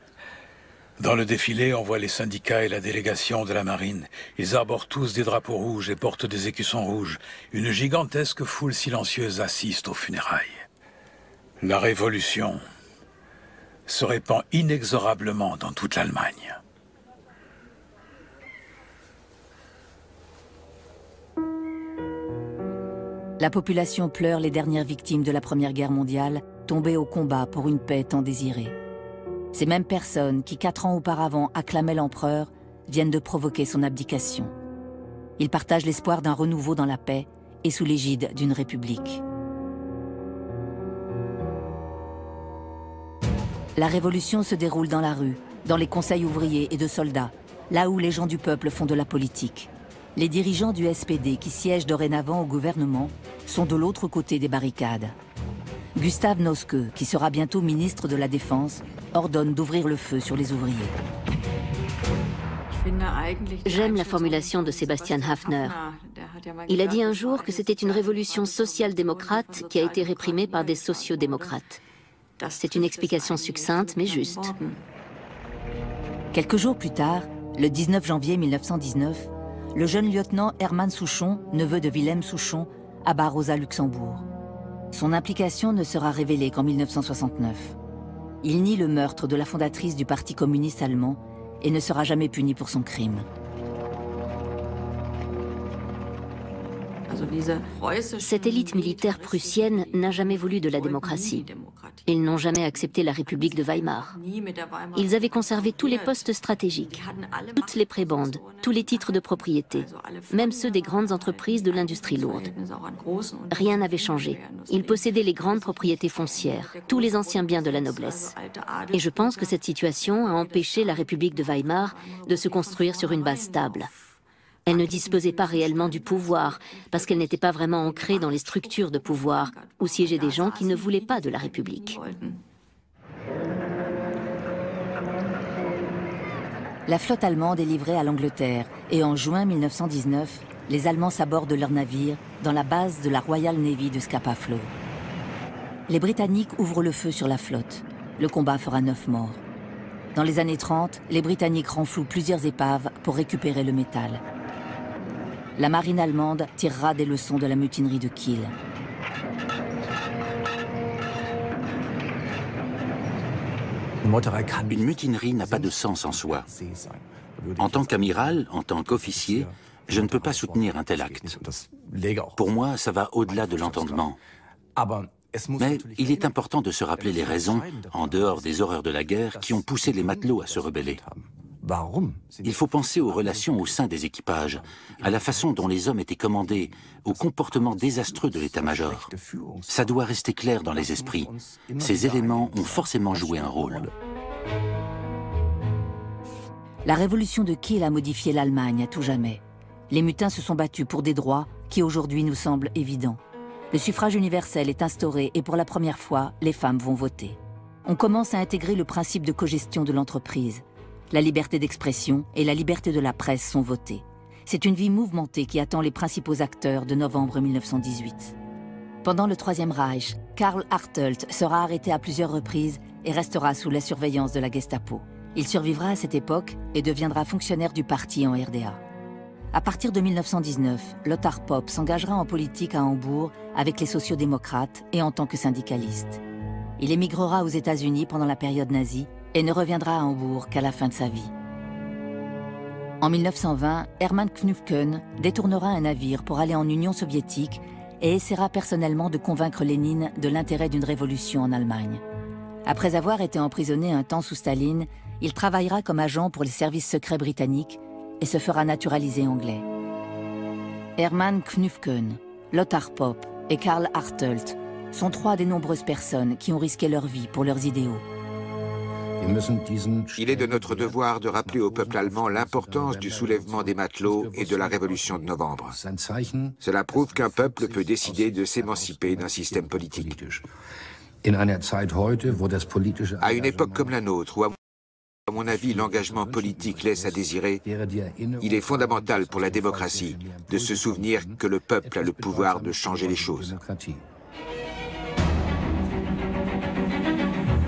Dans le défilé, on voit les syndicats et la délégation de la marine. Ils arborent tous des drapeaux rouges et portent des écussons rouges. Une gigantesque foule silencieuse assiste aux funérailles. La révolution se répand inexorablement dans toute l'Allemagne. La population pleure les dernières victimes de la Première Guerre mondiale, tombées au combat pour une paix tant désirée. Ces mêmes personnes qui, 4 ans auparavant, acclamaient l'empereur, viennent de provoquer son abdication. Ils partagent l'espoir d'un renouveau dans la paix et sous l'égide d'une république. La révolution se déroule dans la rue, dans les conseils ouvriers et de soldats, là où les gens du peuple font de la politique. Les dirigeants du SPD qui siègent dorénavant au gouvernement sont de l'autre côté des barricades. Gustav Noske, qui sera bientôt ministre de la Défense, ordonne d'ouvrir le feu sur les ouvriers. J'aime la formulation de Sebastian Haffner. Il a dit un jour que c'était une révolution social-démocrate qui a été réprimée par des sociodémocrates. C'est une explication succincte mais juste. Quelques jours plus tard, le 19 janvier 1919, le jeune lieutenant Hermann Souchon, neveu de Wilhelm Souchon, abat Rosa Luxembourg. Son implication ne sera révélée qu'en 1969. Il nie le meurtre de la fondatrice du Parti communiste allemand et ne sera jamais puni pour son crime. Cette élite militaire prussienne n'a jamais voulu de la démocratie. Ils n'ont jamais accepté la République de Weimar. Ils avaient conservé tous les postes stratégiques, toutes les prébendes, tous les titres de propriété, même ceux des grandes entreprises de l'industrie lourde. Rien n'avait changé. Ils possédaient les grandes propriétés foncières, tous les anciens biens de la noblesse. Et je pense que cette situation a empêché la République de Weimar de se construire sur une base stable. Elle ne disposait pas réellement du pouvoir, parce qu'elle n'était pas vraiment ancrée dans les structures de pouvoir, où siégeaient des gens qui ne voulaient pas de la République. La flotte allemande est livrée à l'Angleterre, et en juin 1919, les Allemands s'abordent leur navire dans la base de la Royal Navy de Scapa Flow. Les Britanniques ouvrent le feu sur la flotte. Le combat fera 9 morts. Dans les années 30, les Britanniques renflouent plusieurs épaves pour récupérer le métal. La marine allemande tirera des leçons de la mutinerie de Kiel. Une mutinerie n'a pas de sens en soi. En tant qu'amiral, en tant qu'officier, je ne peux pas soutenir un tel acte. Pour moi, ça va au-delà de l'entendement. Mais il est important de se rappeler les raisons, en dehors des horreurs de la guerre, qui ont poussé les matelots à se rebeller. Il faut penser aux relations au sein des équipages, à la façon dont les hommes étaient commandés, au comportement désastreux de l'état-major. Ça doit rester clair dans les esprits. Ces éléments ont forcément joué un rôle. La révolution de Kiel a modifié l'Allemagne à tout jamais. Les mutins se sont battus pour des droits qui aujourd'hui nous semblent évidents. Le suffrage universel est instauré et pour la première fois, les femmes vont voter. On commence à intégrer le principe de cogestion de l'entreprise. La liberté d'expression et la liberté de la presse sont votées. C'est une vie mouvementée qui attend les principaux acteurs de novembre 1918. Pendant le Troisième Reich, Karl Hartelt sera arrêté à plusieurs reprises et restera sous la surveillance de la Gestapo. Il survivra à cette époque et deviendra fonctionnaire du parti en RDA. À partir de 1919, Lothar Popp s'engagera en politique à Hambourg avec les sociodémocrates et en tant que syndicaliste. Il émigrera aux États-Unis pendant la période nazie et ne reviendra à Hambourg qu'à la fin de sa vie. En 1920, Hermann Knufken détournera un navire pour aller en Union soviétique et essaiera personnellement de convaincre Lénine de l'intérêt d'une révolution en Allemagne. Après avoir été emprisonné un temps sous Staline, il travaillera comme agent pour les services secrets britanniques et se fera naturaliser anglais. Hermann Knufken, Lothar Popp et Karl Hartelt sont 3 des nombreuses personnes qui ont risqué leur vie pour leurs idéaux. Il est de notre devoir de rappeler au peuple allemand l'importance du soulèvement des matelots et de la révolution de novembre. Cela prouve qu'un peuple peut décider de s'émanciper d'un système politique. À une époque comme la nôtre, où À mon avis, l'engagement politique laisse à désirer. Il est fondamental pour la démocratie de se souvenir que le peuple a le pouvoir de changer les choses.